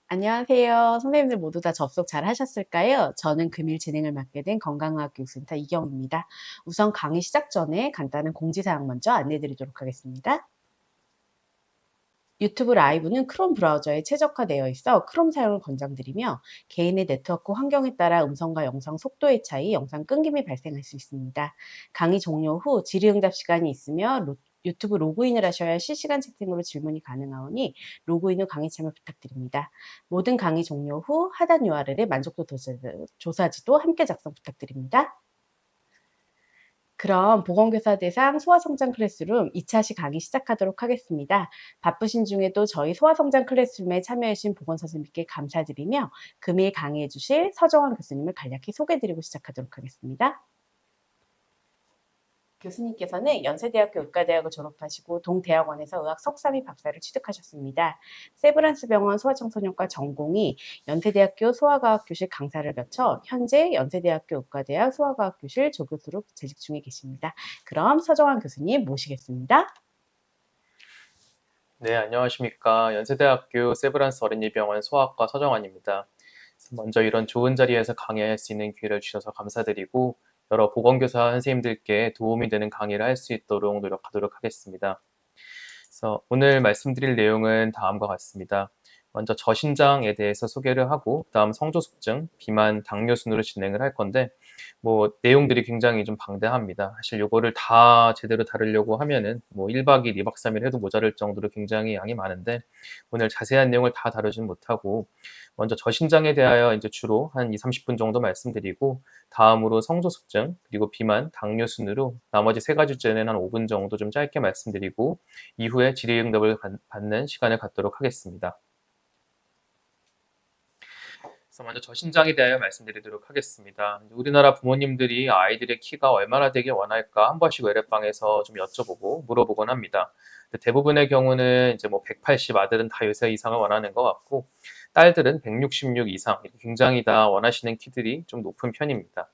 안녕하세요. 선생님들 모두 다 접속 잘 하셨을까요? 저는 금일 진행을 맡게 된 건강의학교육센터 이경입니다. 우선 강의 시작 전에 간단한 공지사항 먼저 안내드리도록 하겠습니다. 유튜브 라이브는 크롬 브라우저에 최적화되어 있어 크롬 사용을 권장드리며 개인의 네트워크 환경에 따라 음성과 영상 속도의 차이, 영상 끊김이 발생할 수 있습니다. 강의 종료 후 질의응답 시간이 있으며 유튜브 로그인을 하셔야 실시간 채팅으로 질문이 가능하오니 로그인 후 강의 참여 부탁드립니다. 모든 강의 종료 후 하단 URL에 만족도 조사지도 함께 작성 부탁드립니다. 그럼 보건교사 대상 소아성장 클래스룸 2차 시 강의 시작하도록 하겠습니다. 바쁘신 중에도 저희 소아성장 클래스룸에 참여해주신 보건선생님께 감사드리며 금일 강의해 주실 서정환 교수님을 간략히 소개해드리고 시작하도록 하겠습니다. 교수님께서는 연세대학교 의과대학을 졸업하시고 동대학원에서 의학 석사 및 박사를 취득하셨습니다. 세브란스병원 소아청소년과 전공의 연세대학교 소아과학교실 강사를 거쳐 현재 연세대학교 의과대학 소아과학교실 조교수로 재직 중에 계십니다. 그럼 서정환 교수님 모시겠습니다. 네, 안녕하십니까. 연세대학교 세브란스 어린이병원 소아과 서정환입니다. 먼저 이런 좋은 자리에서 강의할 수 있는 기회를 주셔서 감사드리고 여러 보건교사 선생님들께 도움이 되는 강의를 할 수 있도록 노력하도록 하겠습니다. 그래서 오늘 말씀드릴 내용은 다음과 같습니다. 먼저 저신장에 대해서 소개를 하고 다음 성조숙증, 비만, 당뇨 순으로 진행을 할 건데 내용들이 굉장히 좀 방대합니다. 사실 요거를 다 제대로 다루려고 하면은 1박 2일, 2박 3일 해도 모자랄 정도로 굉장히 양이 많은데 오늘 자세한 내용을 다 다루진 못하고 먼저 저신장에 대하여 이제 주로 한 2, 30분 정도 말씀드리고 다음으로 성조숙증, 그리고 비만, 당뇨 순으로 나머지 세 가지 주제는 한 5분 정도 좀 짧게 말씀드리고 이후에 질의응답을 받는 시간을 갖도록 하겠습니다. 그래서 먼저 저신장에 대하여 말씀드리도록 하겠습니다. 우리나라 부모님들이 아이들의 키가 얼마나 되길 원할까 한 번씩 외래방에서 좀 여쭤보고 물어보곤 합니다. 대부분의 경우는 이제 180 아들은 다 요새 이상을 원하는 것 같고 딸들은 166 이상 굉장히 다 원하시는 키들이 좀 높은 편입니다.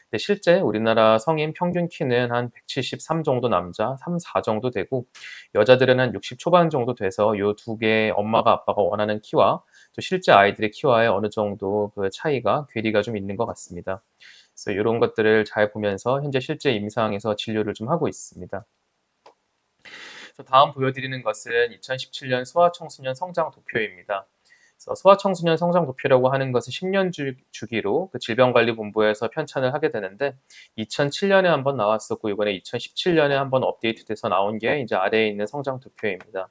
근데 실제 우리나라 성인 평균 키는 한 173 정도 남자, 3, 4 정도 되고 여자들은 한 60 초반 정도 돼서 요 두 개 엄마가 아빠가 원하는 키와 또 실제 아이들의 키와의 어느 정도 그 차이가 괴리가 좀 있는 것 같습니다. 그래서 이런 것들을 잘 보면서 현재 실제 임상에서 진료를 좀 하고 있습니다. 그래서 다음 보여드리는 것은 2017년 소아청소년 성장 도표입니다. 그래서 소아청소년 성장 도표라고 하는 것은 10년 주기로 그 질병관리본부에서 편찬을 하게 되는데 2007년에 한번 나왔었고 이번에 2017년에 한번 업데이트돼서 나온 게 이제 아래에 있는 성장 도표입니다.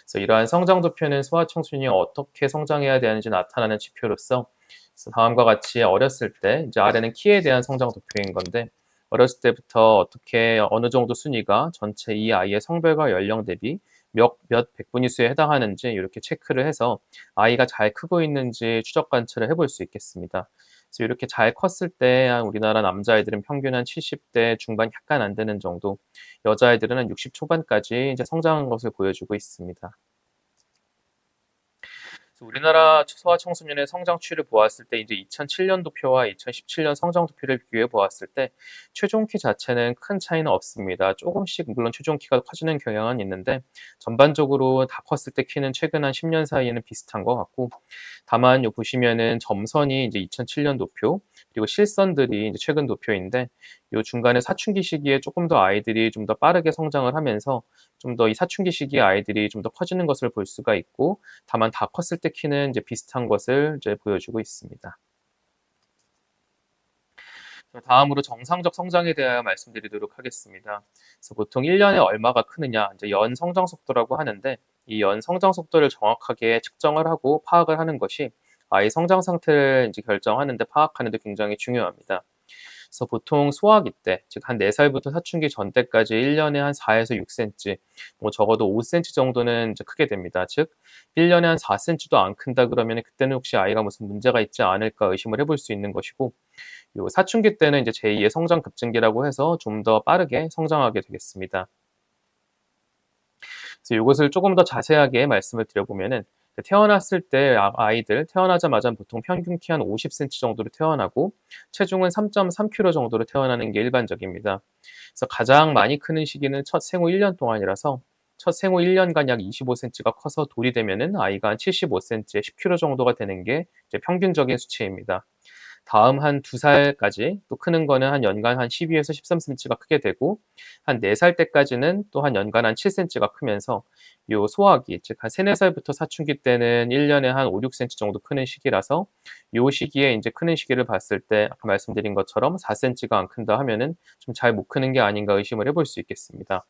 그래서 이러한 성장 도표는 소아청소년이 어떻게 성장해야 되는지 나타나는 지표로서 그래서 다음과 같이 어렸을 때 이제 아래는 키에 대한 성장 도표인 건데 어렸을 때부터 어떻게 어느 정도 순위가 전체 이 아이의 성별과 연령 대비 몇 백분위수에 해당하는지 이렇게 체크를 해서 아이가 잘 크고 있는지 추적 관찰을 해볼 수 있겠습니다. 그래서 이렇게 잘 컸을 때 우리나라 남자아이들은 평균 한 70대 중반 약간 안 되는 정도, 여자아이들은 한 60 초반까지 이제 성장한 것을 보여주고 있습니다. 우리나라 소아청소년의 성장 추이를 보았을 때 이제 2007년 도표와 2017년 성장 도표를 비교해 보았을 때 최종 키 자체는 큰 차이는 없습니다. 조금씩 물론 최종 키가 커지는 경향은 있는데 전반적으로 다 컸을 때 키는 최근 한 10년 사이에는 비슷한 것 같고 다만 요 보시면은 점선이 이제 2007년 도표 그리고 실선들이 이제 최근 도표인데 요 중간에 사춘기 시기에 조금 더 아이들이 좀 더 빠르게 성장을 하면서 좀 더 이 사춘기 시기에 아이들이 좀 더 커지는 것을 볼 수가 있고 다만 다 컸을 때 키는 이제 비슷한 것을 이제 보여주고 있습니다. 다음으로 정상적 성장에 대하여 말씀드리도록 하겠습니다. 그래서 보통 1년에 얼마가 크느냐, 이제 연 성장 속도라고 하는데 이 연 성장 속도를 정확하게 측정을 하고 파악을 하는 것이 아이 성장 상태를 이제 결정하는데 파악하는 데 굉장히 중요합니다. 그래서 보통 소아기 때, 즉 한 4살부터 사춘기 전 때까지 1년에 한 4에서 6cm, 적어도 5cm 정도는 이제 크게 됩니다. 즉 1년에 한 4cm도 안 큰다 그러면 그때는 혹시 아이가 무슨 문제가 있지 않을까 의심을 해볼 수 있는 것이고 요 사춘기 때는 이제 제2의 성장 급증기라고 해서 좀 더 빠르게 성장하게 되겠습니다. 그래서 이것을 조금 더 자세하게 말씀을 드려보면은 태어났을 때 아이들 태어나자마자 보통 평균 키 한 50cm 정도로 태어나고 체중은 3.3kg 정도로 태어나는 게 일반적입니다. 그래서 가장 많이 크는 시기는 첫 생후 1년 동안이라서 첫 생후 1년간 약 25cm가 커서 돌이 되면은 아이가 한 75cm, 10kg 정도가 되는 게 이제 평균적인 수치입니다. 다음 한 2살까지 또 크는 거는 한 연간 한 12에서 13cm가 크게 되고 한 4살 때까지는 또 한 연간 한 7cm가 크면서 요 소화기, 즉 한 3, 4살부터 사춘기 때는 1년에 한 5, 6cm 정도 크는 시기라서 요 시기에 이제 크는 시기를 봤을 때 아까 말씀드린 것처럼 4cm가 안 큰다 하면은 좀 잘 못 크는 게 아닌가 의심을 해볼 수 있겠습니다.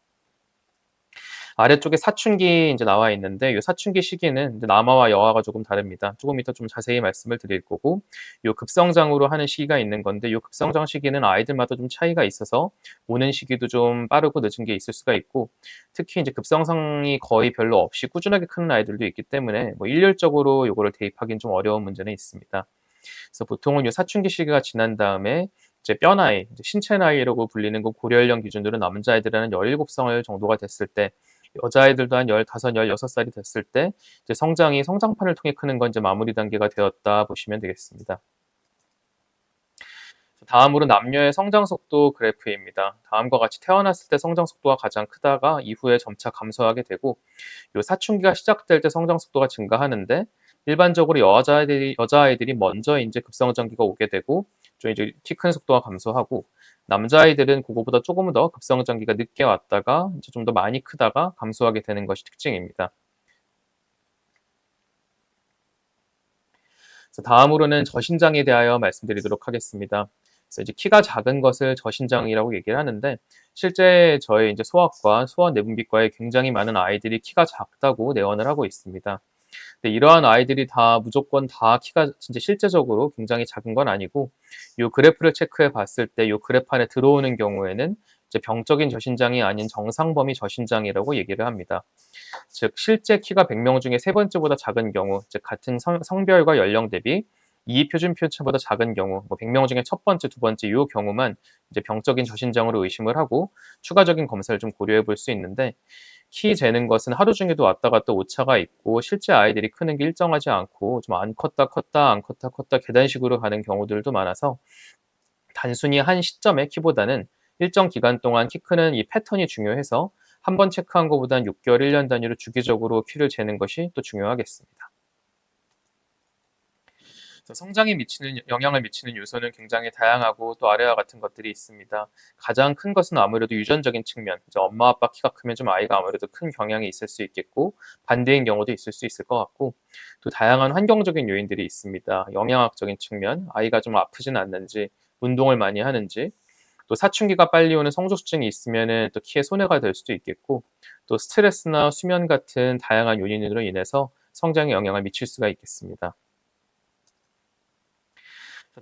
아래쪽에 사춘기 이제 나와 있는데 이 사춘기 시기는 이제 남아와 여아가 조금 다릅니다. 조금 이따 좀 자세히 말씀을 드릴 거고 요 급성장으로 하는 시기가 있는 건데 요 급성장 시기는 아이들마다 좀 차이가 있어서 오는 시기도 좀 빠르고 늦은 게 있을 수가 있고 특히 이제 급성장이 거의 별로 없이 꾸준하게 크는 아이들도 있기 때문에 뭐 일률적으로 요거를 대입하기는 좀 어려운 문제는 있습니다. 그래서 보통은 요 사춘기 시기가 지난 다음에 이제 뼈 나이, 이제 신체 나이라고 불리는 그 고려 연령 기준으로 남자아이들은 17살 정도가 됐을 때 여자아이들도 한 15, 16살이 됐을 때 이제 성장이 성장판을 통해 크는 건 이제 마무리 단계가 되었다 보시면 되겠습니다. 다음으로 남녀의 성장 속도 그래프입니다. 다음과 같이 태어났을 때 성장 속도가 가장 크다가 이후에 점차 감소하게 되고 요 사춘기가 시작될 때 성장 속도가 증가하는데 일반적으로 여자아이들이 먼저 이제 급성장기가 오게 되고 좀 이제 키 큰 속도가 감소하고 남자아이들은 그거보다 조금 더 급성장기가 늦게 왔다가 이제 좀 더 많이 크다가 감소하게 되는 것이 특징입니다. 그래서 다음으로는 저신장에 대하여 말씀드리도록 하겠습니다. 그래서 이제 키가 작은 것을 저신장이라고 얘기를 하는데 실제 저희 이제 소아과, 소아내분비과에 굉장히 많은 아이들이 키가 작다고 내원을 하고 있습니다. 근데 이러한 아이들이 다 무조건 다 키가 진짜 실제적으로 굉장히 작은 건 아니고 요 그래프를 체크해 봤을 때 요 그래프 안에 들어오는 경우에는 이제 병적인 저신장이 아닌 정상 범위 저신장이라고 얘기를 합니다. 즉 실제 키가 100명 중에 세 번째보다 작은 경우, 즉 같은 성별과 연령 대비 이 표준 표차보다 작은 경우, 뭐 100명 중에 첫 번째, 두 번째 이 경우만 이제 병적인 저신장으로 의심을 하고 추가적인 검사를 좀 고려해 볼 수 있는데 키 재는 것은 하루 중에도 왔다 갔다 오차가 있고 실제 아이들이 크는 게 일정하지 않고 좀 안 컸다 컸다 안 컸다 컸다 계단식으로 가는 경우들도 많아서 단순히 한 시점의 키보다는 일정 기간 동안 키 크는 이 패턴이 중요해서 한 번 체크한 것보다는 6개월, 1년 단위로 주기적으로 키를 재는 것이 또 중요하겠습니다. 성장에 영향을 미치는 요소는 굉장히 다양하고 또 아래와 같은 것들이 있습니다. 가장 큰 것은 아무래도 유전적인 측면. 이제 엄마 아빠 키가 크면 좀 아이가 아무래도 큰 경향이 있을 수 있겠고 반대인 경우도 있을 수 있을 것 같고 또 다양한 환경적인 요인들이 있습니다. 영양학적인 측면, 아이가 좀 아프진 않는지, 운동을 많이 하는지, 또 사춘기가 빨리 오는 성조수증이 있으면은 또 키에 손해가 될 수도 있겠고 또 스트레스나 수면 같은 다양한 요인으로 인해서 성장에 영향을 미칠 수가 있겠습니다.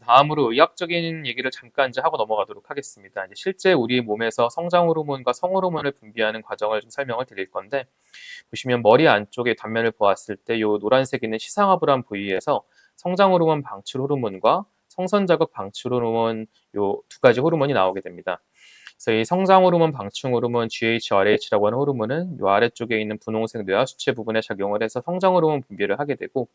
다음으로 의학적인 얘기를 잠깐 이제 하고 넘어가도록 하겠습니다. 이제 실제 우리 몸에서 성장 호르몬과 성 호르몬을 분비하는 과정을 좀 설명을 드릴 건데 보시면 머리 안쪽의 단면을 보았을 때 이 노란색 있는 시상하부란 부위에서 성장 호르몬 방출 호르몬과 성선 자극 방출 호르몬 요 두 가지 호르몬이 나오게 됩니다. 그래서 이 성장 호르몬 방충 호르몬 GHRH라고 하는 호르몬은 이 아래쪽에 있는 분홍색 뇌하수체 부분에 작용을 해서 성장 호르몬 분비를 하게 되고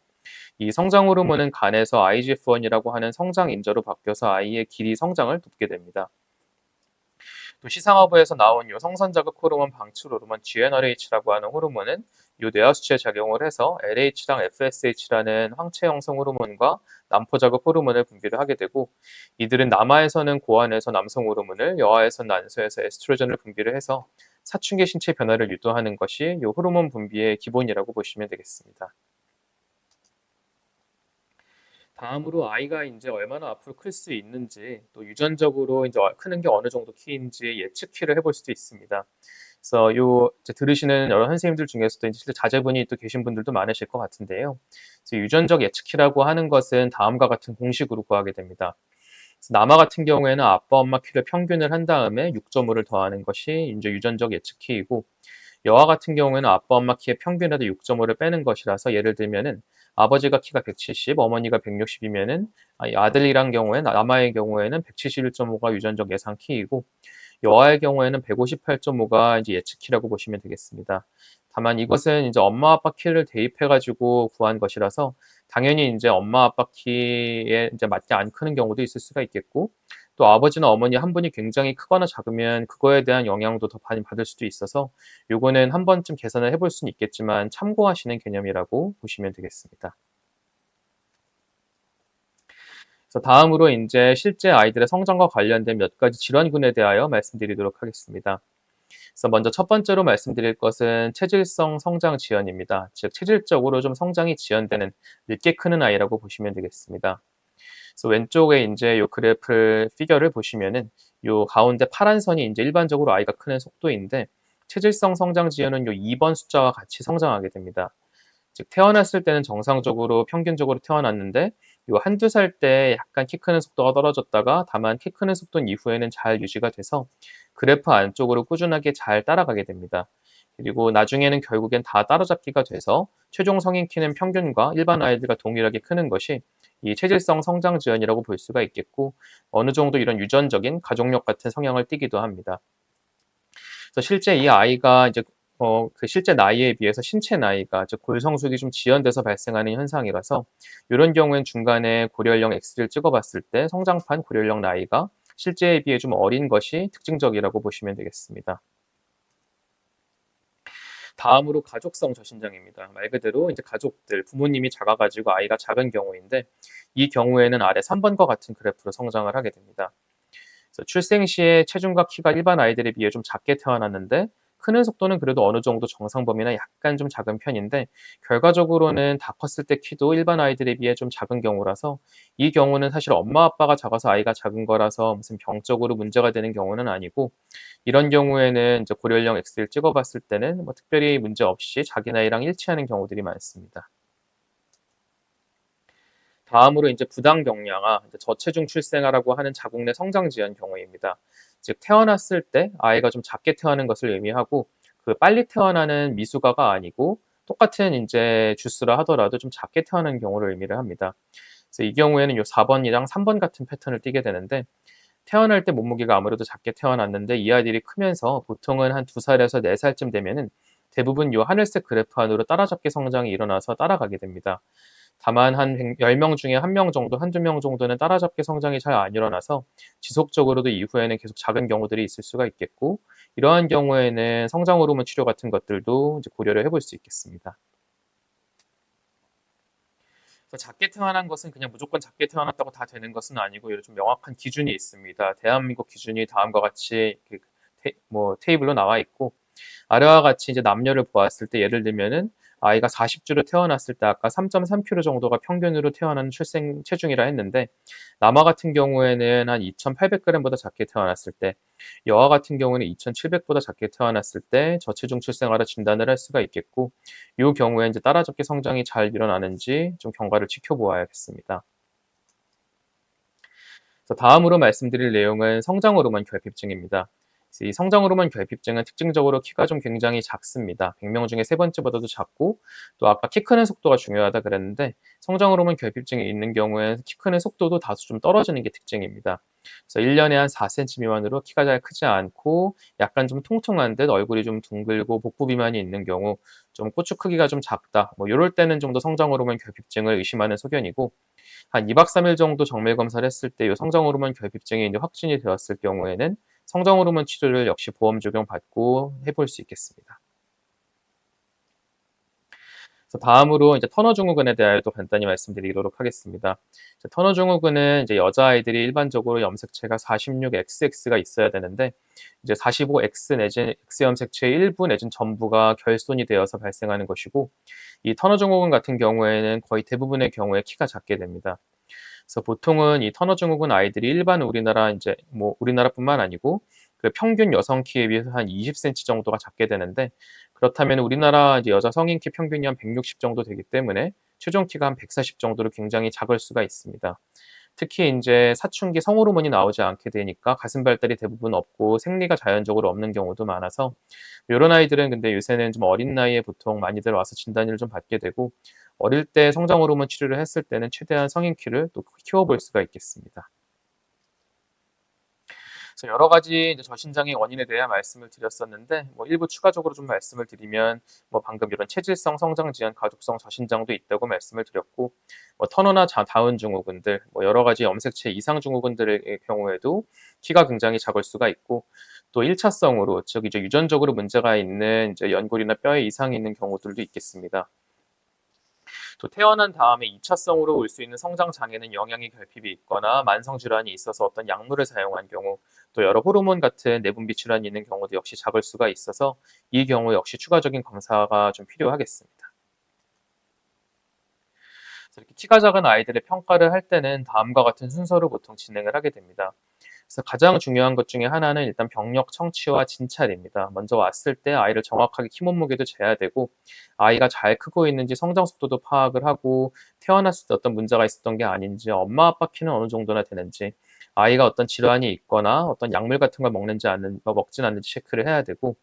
이 성장 호르몬은 간에서 IGF-1이라고 하는 성장 인자로 바뀌어서 아이의 길이 성장을 돕게 됩니다. 또 시상하부에서 나온 이 성선자극 호르몬 방출 호르몬 GnRH라고 하는 호르몬은 이 뇌하수체에 작용을 해서 LH랑 FSH라는 황체 형성 호르몬과 남포 자극 호르몬을 분비를 하게 되고 이들은 남아에서는 고안에서 남성 호르몬을 여아에서는 난소에서 에스트로겐을 분비를 해서 사춘기 신체 변화를 유도하는 것이 이 호르몬 분비의 기본이라고 보시면 되겠습니다. 다음으로 아이가 이제 얼마나 앞으로 클 수 있는지 또 유전적으로 이제 크는 게 어느 정도 키인지 예측키를 해볼 수도 있습니다. 그래서 요 이제 들으시는 여러 선생님들 중에서도 이제 실제 자제분이 또 계신 분들도 많으실 것 같은데요. 그래서 유전적 예측키라고 하는 것은 다음과 같은 공식으로 구하게 됩니다. 그래서 남아 같은 경우에는 아빠 엄마 키를 평균을 한 다음에 6.5를 더하는 것이 이제 유전적 예측키이고 여아 같은 경우에는 아빠 엄마 키의 평균에도 6.5를 빼는 것이라서 예를 들면은 아버지가 키가 170, 어머니가 160이면은 아들이란 경우에 남아의 경우에는 171.5가 유전적 예상 키이고 여아의 경우에는 158.5가 이제 예측 키라고 보시면 되겠습니다. 다만 이것은 이제 엄마 아빠 키를 대입해 가지고 구한 것이라서 당연히 이제 엄마 아빠 키에 이제 맞지 않는 경우도 있을 수가 있겠고 또 아버지나 어머니 한 분이 굉장히 크거나 작으면 그거에 대한 영향도 더 많이 받을 수도 있어서 요거는 한 번쯤 계산을 해볼 수는 있겠지만 참고하시는 개념이라고 보시면 되겠습니다. 그래서 다음으로 이제 실제 아이들의 성장과 관련된 몇 가지 질환군에 대하여 말씀드리도록 하겠습니다. 그래서 먼저 첫 번째로 말씀드릴 것은 체질성 성장 지연입니다. 즉 체질적으로 좀 성장이 지연되는 늦게 크는 아이라고 보시면 되겠습니다. 그래서 왼쪽에 이제 요 그래프 피겨를 보시면은 요 가운데 파란 선이 이제 일반적으로 아이가 크는 속도인데 체질성 성장 지연은 요 2번 숫자와 같이 성장하게 됩니다. 즉 태어났을 때는 정상적으로 평균적으로 태어났는데 요 한두 살 때 약간 키 크는 속도가 떨어졌다가 다만 키 크는 속도는 이후에는 잘 유지가 돼서 그래프 안쪽으로 꾸준하게 잘 따라가게 됩니다. 그리고 나중에는 결국엔 다 따라잡기가 돼서 최종 성인 키는 평균과 일반 아이들과 동일하게 크는 것이 이 체질성 성장 지연이라고 볼 수가 있겠고 어느 정도 이런 유전적인 가족력 같은 성향을 띠기도 합니다. 그래서 실제 이 아이가 이제 그 실제 나이에 비해서 신체 나이가 즉 골성숙이 좀 지연돼서 발생하는 현상이라서 이런 경우엔 중간에 고려형 X를 찍어봤을 때 성장판 고려형 나이가 실제에 비해 좀 어린 것이 특징적이라고 보시면 되겠습니다. 다음으로 가족성 저신장입니다. 말 그대로 이제 가족들, 부모님이 작아가지고 아이가 작은 경우인데 이 경우에는 아래 3번과 같은 그래프로 성장을 하게 됩니다. 그래서 출생 시에 체중과 키가 일반 아이들에 비해 좀 작게 태어났는데 크는 속도는 그래도 어느 정도 정상 범위나 약간 좀 작은 편인데 결과적으로는 다 컸을 때 키도 일반 아이들에 비해 좀 작은 경우라서 이 경우는 사실 엄마 아빠가 작아서 아이가 작은 거라서 무슨 병적으로 문제가 되는 경우는 아니고 이런 경우에는 이제 고려형 X를 찍어봤을 때는 뭐 특별히 문제 없이 자기 나이랑 일치하는 경우들이 많습니다. 다음으로 이제 부당경량화, 저체중 출생아라고 하는 자궁 내 성장 지연 경우입니다. 즉 태어났을 때 아이가 좀 작게 태어나는 것을 의미하고 그 빨리 태어나는 미숙아가 아니고 똑같은 이제 주수라 하더라도 좀 작게 태어나는 경우를 의미를 합니다. 그래서 이 경우에는 요 4번이랑 3번 같은 패턴을 띠게 되는데 태어날 때 몸무게가 아무래도 작게 태어났는데 이 아이들이 크면서 보통은 한 2살에서 4살쯤 되면은 대부분 요 하늘색 그래프 안으로 따라잡기 성장이 일어나서 따라가게 됩니다. 다만 한 10명 중에 1명 정도, 한두 명 정도는 따라잡기 성장이 잘 안 일어나서 지속적으로도 이후에는 계속 작은 경우들이 있을 수가 있겠고 이러한 경우에는 성장 호르몬 치료 같은 것들도 이제 고려를 해볼 수 있겠습니다. 그래서 작게 태어난 것은 그냥 무조건 작게 태어났다고 다 되는 것은 아니고 좀 명확한 기준이 있습니다. 대한민국 기준이 다음과 같이 테이블로 나와 있고 아래와 같이 이제 남녀를 보았을 때 예를 들면은 아이가 40주로 태어났을 때 아까 3.3kg 정도가 평균으로 태어나는 출생 체중이라 했는데 남아 같은 경우에는 한 2,800g보다 작게 태어났을 때 여아 같은 경우는 2,700보다 작게 태어났을 때 저체중 출생아라 진단을 할 수가 있겠고 이 경우에 이제 따라잡기 성장이 잘 일어나는지 좀 경과를 지켜보아야겠습니다. 다음으로 말씀드릴 내용은 성장 호르몬 결핍증입니다. 이 성장 호르몬 결핍증은 특징적으로 키가 좀 굉장히 작습니다. 100명 중에 세 번째보다도 작고 또 아까 키 크는 속도가 중요하다 그랬는데 성장 호르몬 결핍증이 있는 경우에는 키 크는 속도도 다소 좀 떨어지는 게 특징입니다. 그래서 1년에 한 4cm 미만으로 키가 잘 크지 않고 약간 좀 통통한 듯 얼굴이 좀 둥글고 복부 비만이 있는 경우 좀 꼬추 크기가 좀 작다. 뭐 이럴 때는 좀 더 성장 호르몬 결핍증을 의심하는 소견이고 한 2박 3일 정도 정밀 검사를 했을 때 이 성장 호르몬 결핍증이 이제 확진이 되었을 경우에는 성장 호르몬 치료를 역시 보험 적용 받고 해볼 수 있겠습니다. 그래서 다음으로 이제 터너 증후군에 대하여 또 간단히 말씀드리도록 하겠습니다. 터너 증후군은 이제 여자아이들이 일반적으로 염색체가 46XX가 있어야 되는데 이제 45X 내지 X 염색체의 일부 내진 전부가 결손이 되어서 발생하는 것이고 이 터너 증후군 같은 경우에는 거의 대부분의 경우에 키가 작게 됩니다. 그래서 보통은 이 터너 증후군 아이들이 일반 우리나라 이제 뭐 우리나라뿐만 아니고 그 평균 여성 키에 비해서 한 20cm 정도가 작게 되는데 그렇다면 우리나라 이제 여자 성인 키 평균이 한 160 정도 되기 때문에 최종 키가 한 140 정도로 굉장히 작을 수가 있습니다. 특히 이제 사춘기 성호르몬이 나오지 않게 되니까 가슴 발달이 대부분 없고 생리가 자연적으로 없는 경우도 많아서 이런 아이들은 근데 요새는 좀 어린 나이에 보통 많이들 와서 진단을 좀 받게 되고 어릴 때 성장 호르몬 치료를 했을 때는 최대한 성인 키를 또 키워볼 수가 있겠습니다. 그래서 여러 가지 이제 저신장의 원인에 대해 말씀을 드렸었는데, 뭐 일부 추가적으로 좀 말씀을 드리면, 뭐 방금 이런 체질성 성장 지연 가족성 저신장도 있다고 말씀을 드렸고, 뭐 터너나 다운 증후군들, 뭐 여러 가지 염색체 이상 증후군들의 경우에도 키가 굉장히 작을 수가 있고, 또 1차성으로, 즉 이제 유전적으로 문제가 있는 이제 연골이나 뼈에 이상이 있는 경우들도 있겠습니다. 또 태어난 다음에 2차성으로 올 수 있는 성장 장애는 영양의 결핍이 있거나 만성 질환이 있어서 어떤 약물을 사용한 경우, 또 여러 호르몬 같은 내분비 질환이 있는 경우도 역시 작을 수가 있어서 이 경우 역시 추가적인 검사가 좀 필요하겠습니다. 그래서 이렇게 키가 작은 아이들의 평가를 할 때는 다음과 같은 순서로 보통 진행을 하게 됩니다. 그래서 가장 중요한 것 중에 하나는 일단 병력 청취와 진찰입니다. 먼저 왔을 때 아이를 정확하게 키 몸무게도 재야 되고, 아이가 잘 크고 있는지 성장 속도도 파악을 하고, 태어났을 때 어떤 문제가 있었던 게 아닌지, 엄마 아빠 키는 어느 정도나 되는지, 아이가 어떤 질환이 있거나 어떤 약물 같은 걸 먹진 않는지 체크를 해야 되고,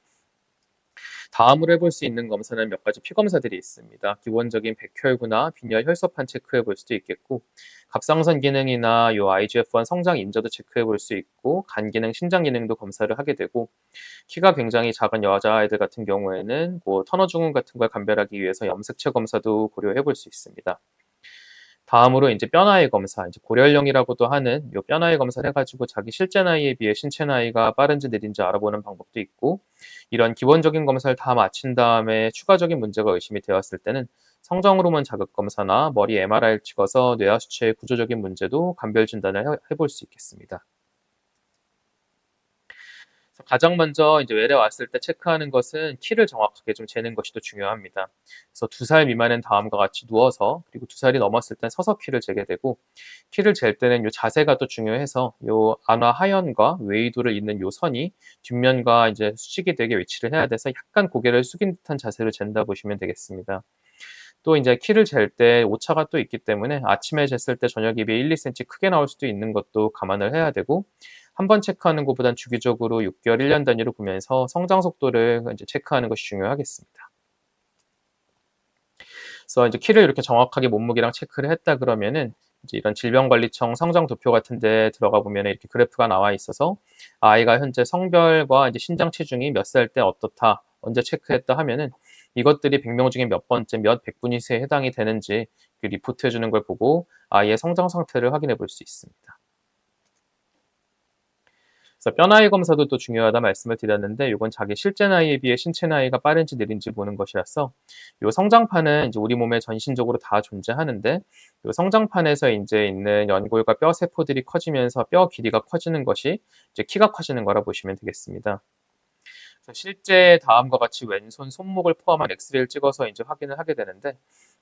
다음으로 해볼 수 있는 검사는 몇 가지 피검사들이 있습니다. 기본적인 백혈구나 빈혈 혈소판 체크해 볼 수도 있겠고, 갑상선 기능이나 요 IGF-1 성장 인자도 체크해 볼 수 있고, 간 기능, 신장 기능도 검사를 하게 되고, 키가 굉장히 작은 여자아이들 같은 경우에는 뭐 터너 증후군 같은 걸 감별하기 위해서 염색체 검사도 고려해 볼 수 있습니다. 다음으로 이제 뼈나이 검사, 이제 고령령이라고도 하는 요 뼈나이 검사를 해가지고 자기 실제 나이에 비해 신체 나이가 빠른지 느린지 알아보는 방법도 있고, 이런 기본적인 검사를 다 마친 다음에 추가적인 문제가 의심이 되었을 때는 성장 호르몬 자극 검사나 머리 MRI를 찍어서 뇌하 수체의 구조적인 문제도 감별 진단을 해볼 수 있겠습니다. 그래서 가장 먼저 이제 외래 왔을 때 체크하는 것은 키를 정확하게 좀 재는 것이 더 중요합니다. 그래서 2살 미만은 다음과 같이 누워서, 그리고 2살이 넘었을 땐 서서 키를 재게 되고, 키를 잴 때는 요 자세가 또 중요해서 요 안와 하연과 웨이도를 잇는 요 선이 뒷면과 이제 수직이 되게 위치를 해야 돼서 약간 고개를 숙인 듯한 자세로 잰다 보시면 되겠습니다. 또 이제 키를 잴 때 오차가 또 있기 때문에 아침에 쟀을 때 저녁에 비해 1-2cm 크게 나올 수도 있는 것도 감안을 해야 되고, 한 번 체크하는 것보단 주기적으로 6개월, 1년 단위로 보면서 성장 속도를 이제 체크하는 것이 중요하겠습니다. 그래서 이제 키를 이렇게 정확하게 몸무게랑 체크를 했다 그러면은 이제 이런 질병관리청 성장 도표 같은 데 들어가 보면 이렇게 그래프가 나와 있어서, 아이가 현재 성별과 이제 신장 체중이 몇 살 때 어떻다, 언제 체크했다 하면은 이것들이 100명 중에 몇 번째 몇 백분위수에 해당이 되는지 그 리포트 해주는 걸 보고 아이의 성장 상태를 확인해 볼 수 있습니다. 그래서 뼈 나이 검사도 또 중요하다 말씀을 드렸는데, 이건 자기 실제 나이에 비해 신체 나이가 빠른지 느린지 보는 것이라서, 이 성장판은 이제 우리 몸에 전신적으로 다 존재하는데, 이 성장판에서 이제 있는 연골과 뼈 세포들이 커지면서 뼈 길이가 커지는 것이 이제 키가 커지는 거라 보시면 되겠습니다. 그래서 실제 다음과 같이 왼손 손목을 포함한 엑스레이를 찍어서 이제 확인을 하게 되는데,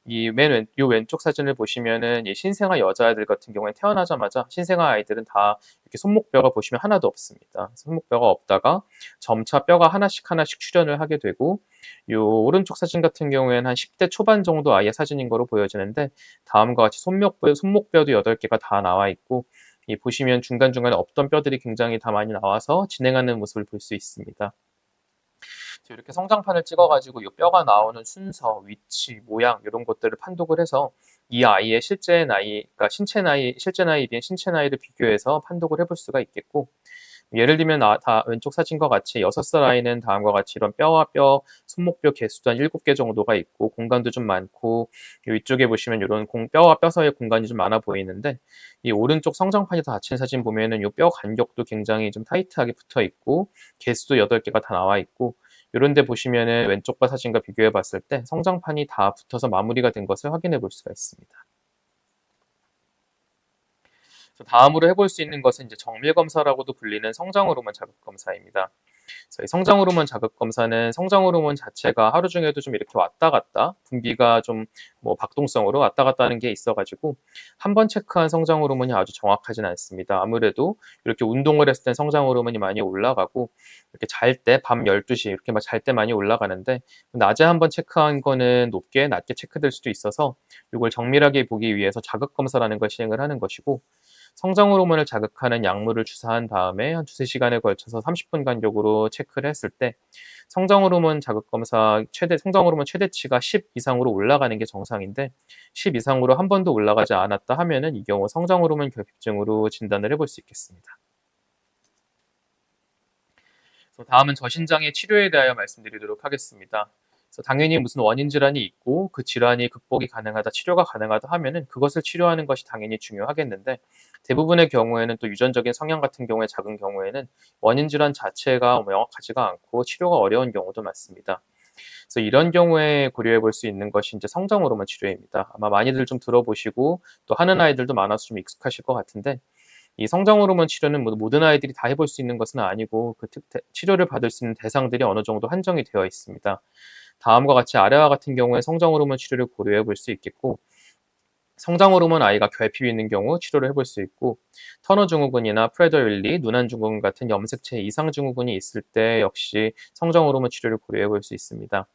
이 왼쪽 사진을 보시면은 이 신생아 여자아이들 같은 경우에 태어나자마자 신생아 아이들은 다 이렇게 손목뼈가 보시면 하나도 없습니다. 손목뼈가 없다가 점차 뼈가 하나씩 하나씩 출현을 하게 되고, 요 오른쪽 사진 같은 경우에는 한 10대 초반 정도 아이의 사진인 거로 보여지는데, 다음과 같이 손목뼈도 8개가 다 나와 있고, 이 보시면 중간중간에 없던 뼈들이 굉장히 다 많이 나와서 진행하는 모습을 볼 수 있습니다. 이렇게 성장판을 찍어가지고 이 뼈가 나오는 순서, 위치, 모양 이런 것들을 판독을 해서 이 아이의 실제 나이, 그러니까 실제 나이에 비해 신체 나이를 비교해서 판독을 해볼 수가 있겠고, 예를 들면 왼쪽 사진과 같이 6살 아이는 다음과 같이 이런 뼈와 뼈, 손목뼈 개수도 한 7개 정도가 있고 공간도 좀 많고, 위쪽에 보시면 이런 뼈와 뼈 사이의 공간이 좀 많아 보이는데, 이 오른쪽 성장판이 다 닫힌 사진 보면은 이 뼈 간격도 굉장히 좀 타이트하게 붙어 있고 개수도 8개가 다 나와 있고, 이런 데 보시면은 왼쪽과 사진과 비교해 봤을 때 성장판이 다 붙어서 마무리가 된 것을 확인해 볼 수가 있습니다. 다음으로 해볼 수 있는 것은 이제 정밀 검사라고도 불리는 성장 호르몬 자극 검사입니다. 그래서 이 성장 호르몬 자극 검사는 성장 호르몬 자체가 하루 중에도 좀 이렇게 왔다 갔다 분비가 좀 뭐 박동성으로 왔다 갔다 하는 게 있어가지고 한 번 체크한 성장 호르몬이 아주 정확하진 않습니다. 아무래도 이렇게 운동을 했을 땐 성장 호르몬이 많이 올라가고, 이렇게 잘 때 밤 12시 이렇게 막 잘 때 많이 올라가는데, 낮에 한 번 체크한 거는 낮게 체크될 수도 있어서 이걸 정밀하게 보기 위해서 자극 검사라는 걸 시행을 하는 것이고, 성장 호르몬을 자극하는 약물을 주사한 다음에 한 2-3시간에 걸쳐서 30분 간격으로 체크를 했을 때 성장 호르몬 자극 검사 성장 호르몬 최대치가 10 이상으로 올라가는 게 정상인데, 10 이상으로 한 번도 올라가지 않았다 하면은 이 경우 성장 호르몬 결핍증으로 진단을 해볼 수 있겠습니다. 그래서 다음은 저신장의 치료에 대하여 말씀드리도록 하겠습니다. 그래서 당연히 무슨 원인 질환이 있고 그 질환이 극복이 가능하다, 치료가 가능하다 하면은 그것을 치료하는 것이 당연히 중요하겠는데 대부분의 경우에는 또 유전적인 성향 같은 경우에 작은 경우에는 원인 질환 자체가 명확하지가 않고 치료가 어려운 경우도 많습니다. 그래서 이런 경우에 고려해 볼 수 있는 것이 이제 성장 호르몬 치료입니다. 아마 많이들 좀 들어보시고 또 하는 아이들도 많아서 좀 익숙하실 것 같은데 이 성장 호르몬 치료는 모든 아이들이 다 해볼 수 있는 것은 아니고 치료를 받을 수 있는 대상들이 어느 정도 한정이 되어 있습니다. 다음과 같이 아래와 같은 경우에 성장 호르몬 치료를 고려해 볼 수 있겠고 성장 호르몬 아이가 결핍이 있는 경우 치료를 해볼 수 있고 터너 증후군이나 프레더윌리, 누난 증후군 같은 염색체 이상 증후군이 있을 때 역시 성장 호르몬 치료를 고려해 볼 수 있습니다.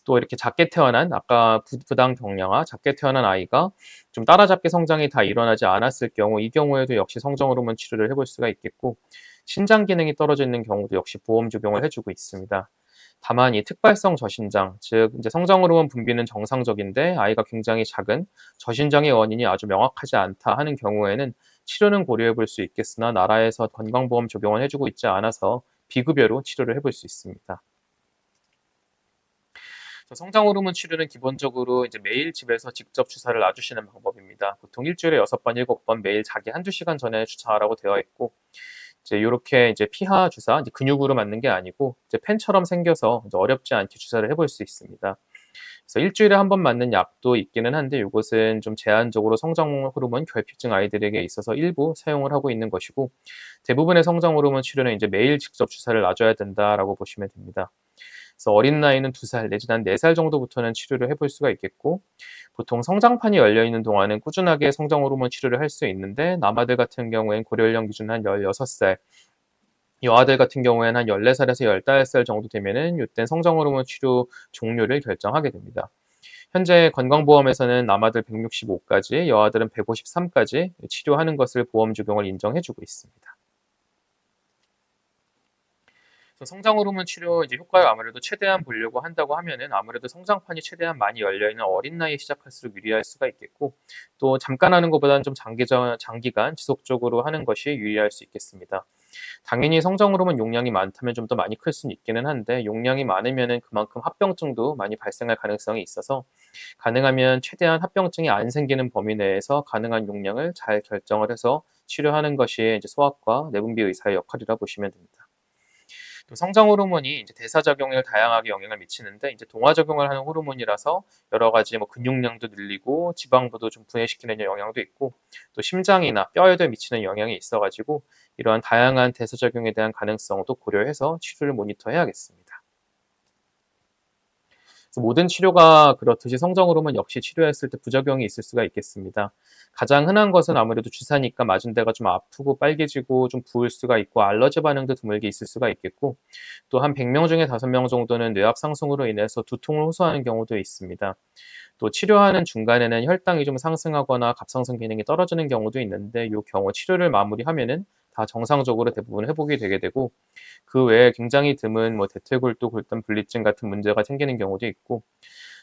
또 이렇게 작게 태어난 아까 부당 경량화 작게 태어난 아이가 좀 따라잡게 성장이 다 일어나지 않았을 경우 이 경우에도 역시 성장 호르몬 치료를 해볼 수가 있겠고 신장 기능이 떨어져 있는 경우도 역시 보험 적용을 해주고 있습니다. 다만 이 특발성 저신장, 즉 이제 성장 호르몬 분비는 정상적인데 아이가 굉장히 작은 저신장의 원인이 아주 명확하지 않다 하는 경우에는 치료는 고려해 볼 수 있겠으나 나라에서 건강보험 적용을 해주고 있지 않아서 비급여로 치료를 해볼 수 있습니다. 성장 호르몬 치료는 기본적으로 이제 매일 집에서 직접 주사를 놔주시는 방법입니다. 보통 일주일에 6번, 7번 매일 자기 한두 시간 전에 주사하라고 되어 있고 이제 요렇게 이제 피하 주사, 이제 근육으로 맞는 게 아니고 이제 펜처럼 생겨서 이제 어렵지 않게 주사를 해볼 수 있습니다. 그래서 일주일에 한 번 맞는 약도 있기는 한데 이것은 좀 제한적으로 성장 호르몬 결핍증 아이들에게 있어서 일부 사용을 하고 있는 것이고 대부분의 성장 호르몬 치료는 이제 매일 직접 주사를 놔줘야 된다라고 보시면 됩니다. 그래서 어린 나이는 2살 내지는 한 4살 정도부터는 치료를 해볼 수가 있겠고 보통 성장판이 열려 있는 동안은 꾸준하게 성장 호르몬 치료를 할 수 있는데 남아들 같은 경우엔 고려 연령 기준 한 16살, 여아들 같은 경우에는 한 14살에서 15살 정도 되면은 이때 성장 호르몬 치료 종료를 결정하게 됩니다. 현재 건강보험에서는 남아들 165까지, 여아들은 153까지 치료하는 것을 보험 적용을 인정해주고 있습니다. 성장 호르몬 치료 이제 효과를 아무래도 최대한 보려고 한다고 하면은 아무래도 성장판이 최대한 많이 열려 있는 어린 나이에 시작할수록 유리할 수가 있겠고 또 잠깐 하는 것보다는 좀 장기간 지속적으로 하는 것이 유리할 수 있겠습니다. 당연히 성장 호르몬 용량이 많다면 좀 더 많이 클 수는 있기는 한데 용량이 많으면은 그만큼 합병증도 많이 발생할 가능성이 있어서 가능하면 최대한 합병증이 안 생기는 범위 내에서 가능한 용량을 잘 결정을 해서 치료하는 것이 이제 소아과 내분비 의사의 역할이라 보시면 됩니다. 또 성장 호르몬이 이제 대사 작용을 다양하게 영향을 미치는데 이제 동화 작용을 하는 호르몬이라서 여러 가지 뭐 근육량도 늘리고 지방부도 좀 분해시키는 영향도 있고 또 심장이나 뼈에도 미치는 영향이 있어가지고 이러한 다양한 대사 작용에 대한 가능성도 고려해서 치료를 모니터해야겠습니다. 그래서 모든 치료가 그렇듯이 성장 호르몬 역시 치료했을 때 부작용이 있을 수가 있겠습니다. 가장 흔한 것은 아무래도 주사니까 맞은 데가 좀 아프고 빨개지고 좀 부을 수가 있고 알러지 반응도 드물게 있을 수가 있겠고 또 한 100명 중에 5명 정도는 뇌압 상승으로 인해서 두통을 호소하는 경우도 있습니다. 또 치료하는 중간에는 혈당이 좀 상승하거나 갑상선 기능이 떨어지는 경우도 있는데 이 경우 치료를 마무리하면은 다 정상적으로 대부분 회복이 되게 되고 그 외에 굉장히 드문 뭐 대퇴골두 골단 분리증 같은 문제가 생기는 경우도 있고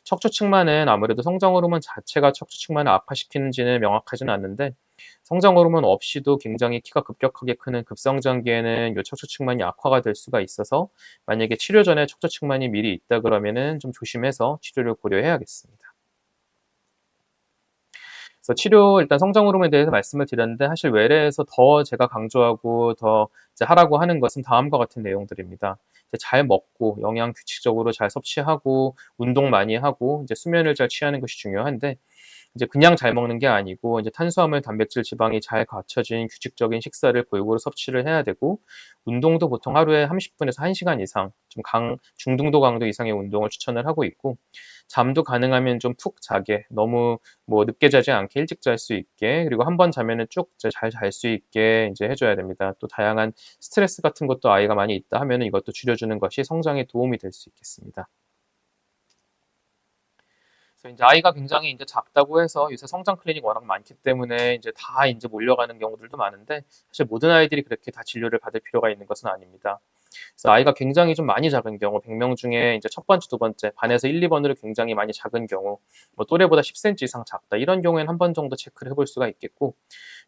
척추측만은 아무래도 성장 호르몬 자체가 척추측만을 악화시키는지는 명확하지는 않는데 성장 호르몬 없이도 굉장히 키가 급격하게 크는 급성장기에는 이 척추측만이 악화가 될 수가 있어서 만약에 치료 전에 척추측만이 미리 있다 그러면은 좀 조심해서 치료를 고려해야겠습니다. 그래서 치료 일단 성장 호르몬에 대해서 말씀을 드렸는데 사실 외래에서 더 제가 강조하고 더 이제 하라고 하는 것은 다음과 같은 내용들입니다. 이제 잘 먹고 영양 규칙적으로 잘 섭취하고 운동 많이 하고 이제 수면을 잘 취하는 것이 중요한데 이제 그냥 잘 먹는 게 아니고 이제 탄수화물, 단백질, 지방이 잘 갖춰진 규칙적인 식사를 골고루 섭취를 해야 되고 운동도 보통 하루에 30분에서 1시간 이상 좀 중등도 강도 이상의 운동을 추천을 하고 있고 잠도 가능하면 좀 푹 자게 너무 뭐 늦게 자지 않게 일찍 잘 수 있게 그리고 한 번 자면은 쭉 잘 잘 수 있게 이제 해줘야 됩니다. 또 다양한 스트레스 같은 것도 아이가 많이 있다 하면은 이것도 줄여주는 것이 성장에 도움이 될 수 있겠습니다. 그래서 이제 아이가 굉장히 이제 작다고 해서 요새 성장 클리닉 워낙 많기 때문에 이제 다 이제 몰려가는 경우들도 많은데 사실 모든 아이들이 그렇게 다 진료를 받을 필요가 있는 것은 아닙니다. 그래서 아이가 굉장히 좀 많이 작은 경우, 100명 중에 이제 첫 번째, 두 번째, 반에서 1, 2번으로 굉장히 많이 작은 경우, 뭐 또래보다 10cm 이상 작다. 이런 경우에는 한 번 정도 체크를 해볼 수가 있겠고,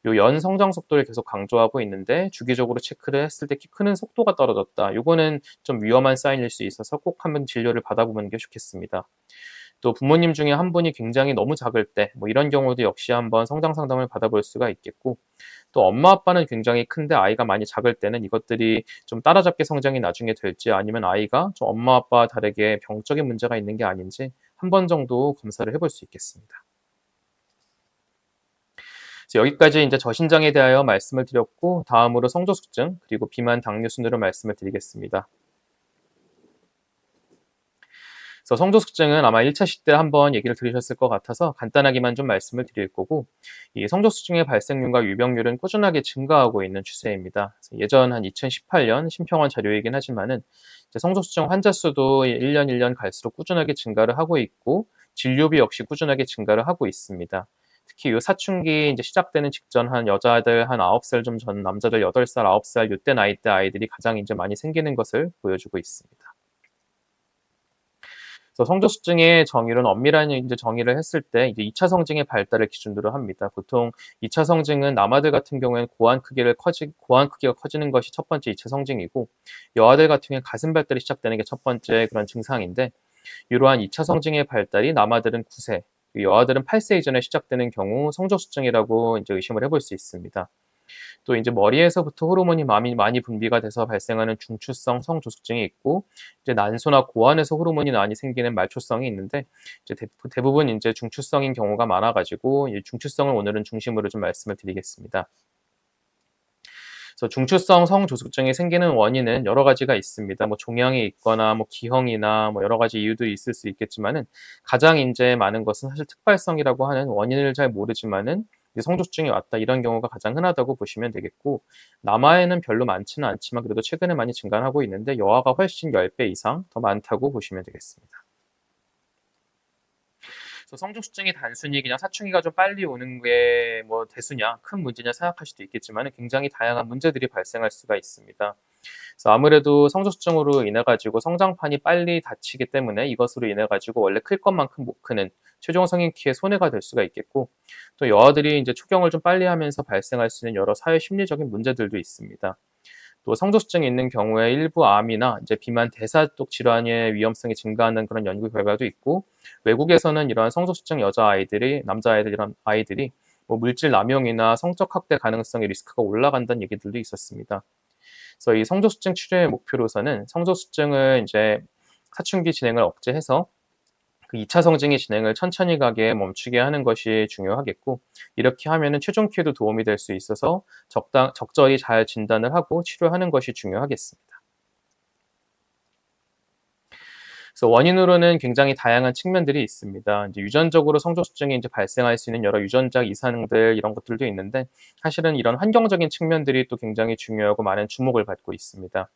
요 연 성장 속도를 계속 강조하고 있는데 주기적으로 체크를 했을 때 키 크는 속도가 떨어졌다. 요거는 좀 위험한 사인일 수 있어서 꼭 한번 진료를 받아보는 게 좋겠습니다. 또 부모님 중에 한 분이 굉장히 너무 작을 때, 뭐 이런 경우도 역시 한번 성장 상담을 받아볼 수가 있겠고, 또 엄마 아빠는 굉장히 큰데 아이가 많이 작을 때는 이것들이 좀 따라잡게 성장이 나중에 될지 아니면 아이가 좀 엄마 아빠와 다르게 병적인 문제가 있는 게 아닌지 한 번 정도 검사를 해볼 수 있겠습니다. 그래서 여기까지 이제 저신장에 대하여 말씀을 드렸고, 다음으로 성조숙증 그리고 비만 당뇨 순으로 말씀을 드리겠습니다. 그래서 성조숙증은 아마 1차 시 때 한번 얘기를 들으셨을 것 같아서 간단하게만 좀 말씀을 드릴 거고, 이 성조숙증의 발생률과 유병률은 꾸준하게 증가하고 있는 추세입니다. 예전 한 2018년 심평원 자료이긴 하지만은 이제 성조숙증 환자 수도 1년 1년 갈수록 꾸준하게 증가를 하고 있고, 진료비 역시 꾸준하게 증가를 하고 있습니다. 특히 이 사춘기 이제 시작되는 직전 한 여자들 한 9살 좀 전 남자들 8살, 9살 이때 나이대 아이들이 가장 이제 많이 생기는 것을 보여주고 있습니다. 그래서 성조숙증의 정의는 엄밀한 이제 정의를 했을 때 이제 2차 성징의 발달을 기준으로 합니다. 보통 2차 성징은 남아들 같은 경우에는 고환 크기가 커지는 것이 첫 번째 2차 성징이고, 여아들 같은 경우에 가슴 발달이 시작되는 게 첫 번째 그런 증상인데, 이러한 2차 성징의 발달이 남아들은 9세, 여아들은 8세 이전에 시작되는 경우 성조숙증이라고 이제 의심을 해볼 수 있습니다. 또 이제 머리에서부터 호르몬이 많이 분비가 돼서 발생하는 중추성 성조숙증이 있고, 이제 난소나 고환에서 호르몬이 많이 생기는 말초성이 있는데, 이제 대부분 이제 중추성인 경우가 많아가지고 이 중추성을 오늘은 중심으로 좀 말씀을 드리겠습니다. 그래서 중추성 성조숙증이 생기는 원인은 여러 가지가 있습니다. 뭐 종양이 있거나 뭐 기형이나 뭐 여러 가지 이유들이 있을 수 있겠지만은, 가장 이제 많은 것은 사실 특발성이라고 하는 원인을 잘 모르지만은 성조숙증이 왔다 이런 경우가 가장 흔하다고 보시면 되겠고, 남아에는 별로 많지는 않지만 그래도 최근에 많이 증가하고 있는데 여아가 훨씬 10배 이상 더 많다고 보시면 되겠습니다. 그래서 성조숙증이 단순히 그냥 사춘기가 좀 빨리 오는 게 뭐 대수냐, 큰 문제냐 생각할 수도 있겠지만 굉장히 다양한 문제들이 발생할 수가 있습니다. 그래서 아무래도 성조숙증으로 인해 가지고 성장판이 빨리 닫히기 때문에 이것으로 인해 가지고 원래 클 것만큼 못 크는 최종 성인 키에 손해가 될 수가 있겠고, 또 여아들이 이제 초경을 좀 빨리 하면서 발생할 수 있는 여러 사회 심리적인 문제들도 있습니다. 또 성조숙증이 있는 경우에 일부 암이나 이제 비만 대사독 질환의 위험성이 증가하는 그런 연구 결과도 있고, 외국에서는 이러한 성조숙증 남자아이들 이런 아이들이 뭐 물질 남용이나 성적 학대 가능성의 리스크가 올라간다는 얘기들도 있었습니다. 그래서 이 성조숙증 치료의 목표로서는 성조숙증을 이제 사춘기 진행을 억제해서 그 2차 성징의 진행을 천천히 가게 멈추게 하는 것이 중요하겠고, 이렇게 하면은 최종 키에도 도움이 될 수 있어서 적절히 잘 진단을 하고 치료하는 것이 중요하겠습니다. 그래서 원인으로는 굉장히 다양한 측면들이 있습니다. 이제 유전적으로 성조숙증이 이제 발생할 수 있는 여러 유전적 이상들 이런 것들도 있는데, 사실은 이런 환경적인 측면들이 또 굉장히 중요하고 많은 주목을 받고 있습니다.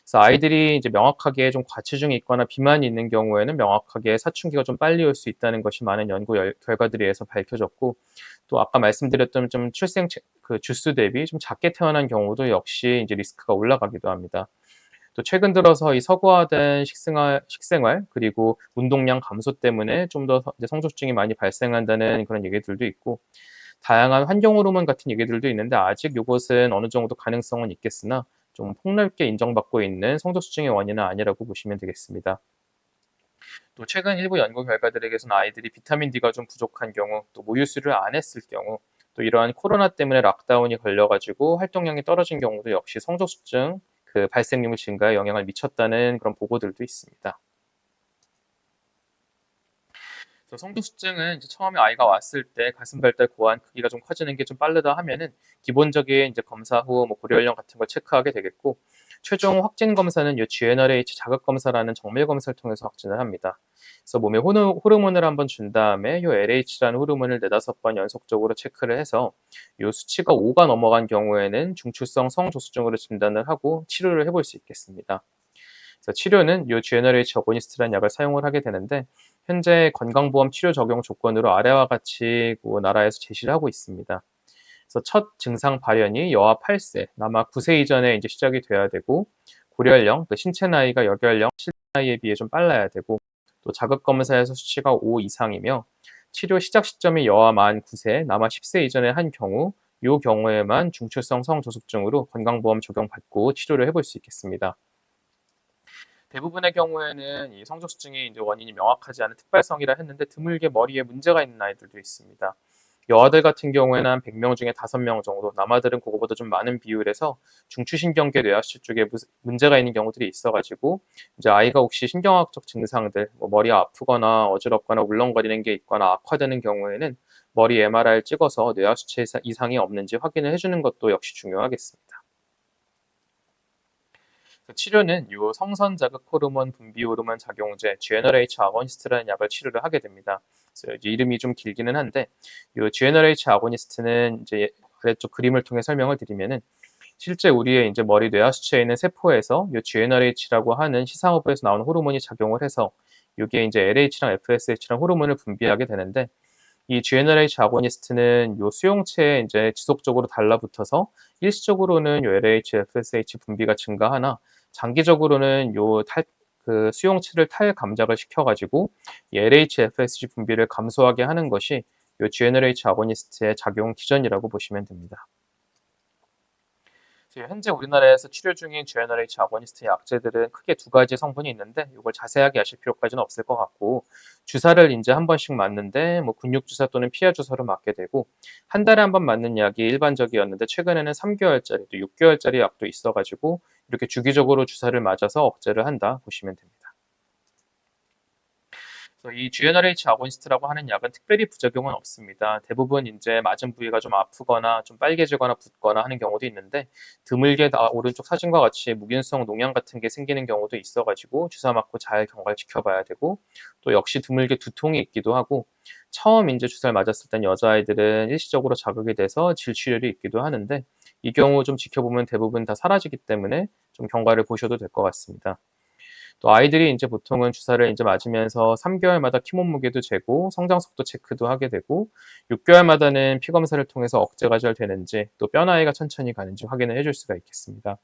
그래서 아이들이 이제 명확하게 좀 과체중이 있거나 비만이 있는 경우에는 명확하게 사춘기가 좀 빨리 올 수 있다는 것이 많은 연구 결과들에 의해서 밝혀졌고, 또 아까 말씀드렸던 좀 그 주수 대비 좀 작게 태어난 경우도 역시 이제 리스크가 올라가기도 합니다. 또 최근 들어서 이 서구화된 식생활 그리고 운동량 감소 때문에 좀 더 성조증이 많이 발생한다는 그런 얘기들도 있고, 다양한 환경 호르몬 같은 얘기들도 있는데 아직 이것은 어느 정도 가능성은 있겠으나 좀 폭넓게 인정받고 있는 성조숙증의 원인은 아니라고 보시면 되겠습니다. 또 최근 일부 연구 결과들에게서는 아이들이 비타민 D가 좀 부족한 경우, 또 모유수유를 안 했을 경우, 또 이러한 코로나 때문에 락다운이 걸려가지고 활동량이 떨어진 경우도 역시 성조숙증 그 발생률 증가에 영향을 미쳤다는 그런 보고들도 있습니다. 그래서 성조숙증은 이제 처음에 아이가 왔을 때 가슴 발달 고환 크기가 좀 커지는 게 좀 빠르다 하면은 기본적인 이제 검사 후 뭐 고려 연령 같은 걸 체크하게 되겠고, 최종 확진 검사는 이 GnRH 자극 검사라는 정밀 검사를 통해서 확진을 합니다. 그래서 몸에 호르몬을 한번 준 다음에 이 LH라는 호르몬을 4-5번 연속적으로 체크를 해서 이 수치가 5가 넘어간 경우에는 중추성 성조숙증으로 진단을 하고 치료를 해볼 수 있겠습니다. 그래서 치료는 이 GnRH 어고니스트라는 약을 사용을 하게 되는데, 현재 건강보험 치료 적용 조건으로 아래와 같이 나라에서 제시를 하고 있습니다. 그래서 첫 증상 발현이 여아 8세, 남아 9세 이전에 이제 시작이 돼야 되고, 고령령, 그 신체 나이가 여결령, 실제 나이에 비해 좀 빨라야 되고, 또 자극 검사에서 수치가 5 이상이며 치료 시작 시점이 여아 만 9세, 남아 10세 이전의 한 경우, 이 경우에만 중추성 성저숙증으로 건강보험 적용받고 치료를 해볼 수 있겠습니다. 대부분의 경우에는 이 성저숙증의 이제 원인이 명확하지 않은 특발성이라 했는데 드물게 머리에 문제가 있는 아이들도 있습니다. 여아들 같은 경우에는 한 100명 중에 5명 정도, 남아들은 그거보다 좀 많은 비율에서 중추신경계 뇌하수체 쪽에 문제가 있는 경우들이 있어가지고 이제 아이가 혹시 신경학적 증상들, 뭐 머리가 아프거나 어지럽거나 울렁거리는 게 있거나 악화되는 경우에는 머리 MRI를 찍어서 뇌하수체 이상이 없는지 확인을 해주는 것도 역시 중요하겠습니다. 치료는 요 성선 자극 호르몬 분비 호르몬 작용제 GnRH 아고니스트라는 약을 치료를 하게 됩니다. 그래서 이제 이름이 좀 길기는 한데 요 GnRH 아고니스트는 이제 아래쪽 그림을 통해 설명을 드리면은 실제 우리의 이제 머리 뇌하수체에 있는 세포에서 요 GnRH라고 하는 시상호흡에서 나오는 호르몬이 작용을 해서 이게 이제 LH랑 FSH랑 호르몬을 분비하게 되는데 이 GnRH 아고니스트는 요 수용체에 이제 지속적으로 달라붙어서 일시적으로는 요 LH, FSH 분비가 증가하나 장기적으로는 그 수용체를 탈감작을 시켜가지고 이 LH, FSH 분비를 감소하게 하는 것이 요 GnRH 아고니스트의 작용 기전이라고 보시면 됩니다. 현재 우리나라에서 치료 중인 GnRH 아고니스트 약제들은 크게 두 가지 성분이 있는데 이걸 자세하게 아실 필요까지는 없을 것 같고 주사를 이제 한 번씩 맞는데 뭐 근육 주사 또는 피하 주사로 맞게 되고 한 달에 한 번 맞는 약이 일반적이었는데 최근에는 3개월짜리 또 6개월짜리 약도 있어가지고 이렇게 주기적으로 주사를 맞아서 억제를 한다 보시면 됩니다. 그래서 이 GnRH 아고니스트라고 하는 약은 특별히 부작용은 없습니다. 대부분 이제 맞은 부위가 좀 아프거나 좀 빨개지거나 붓거나 하는 경우도 있는데 드물게 오른쪽 사진과 같이 무균성 농양 같은 게 생기는 경우도 있어가지고 주사 맞고 잘 경과를 지켜봐야 되고 또 역시 드물게 두통이 있기도 하고 처음 이제 주사를 맞았을 땐 여자아이들은 일시적으로 자극이 돼서 질취율이 있기도 하는데 이 경우 좀 지켜보면 대부분 다 사라지기 때문에 좀 경과를 보셔도 될 것 같습니다. 또 아이들이 이제 보통은 주사를 이제 맞으면서 3개월마다 키 몸무게도 재고 성장 속도 체크도 하게 되고 6개월마다는 피 검사를 통해서 억제가 잘 되는지 또 뼈 나이가 천천히 가는지 확인을 해줄 수가 있겠습니다.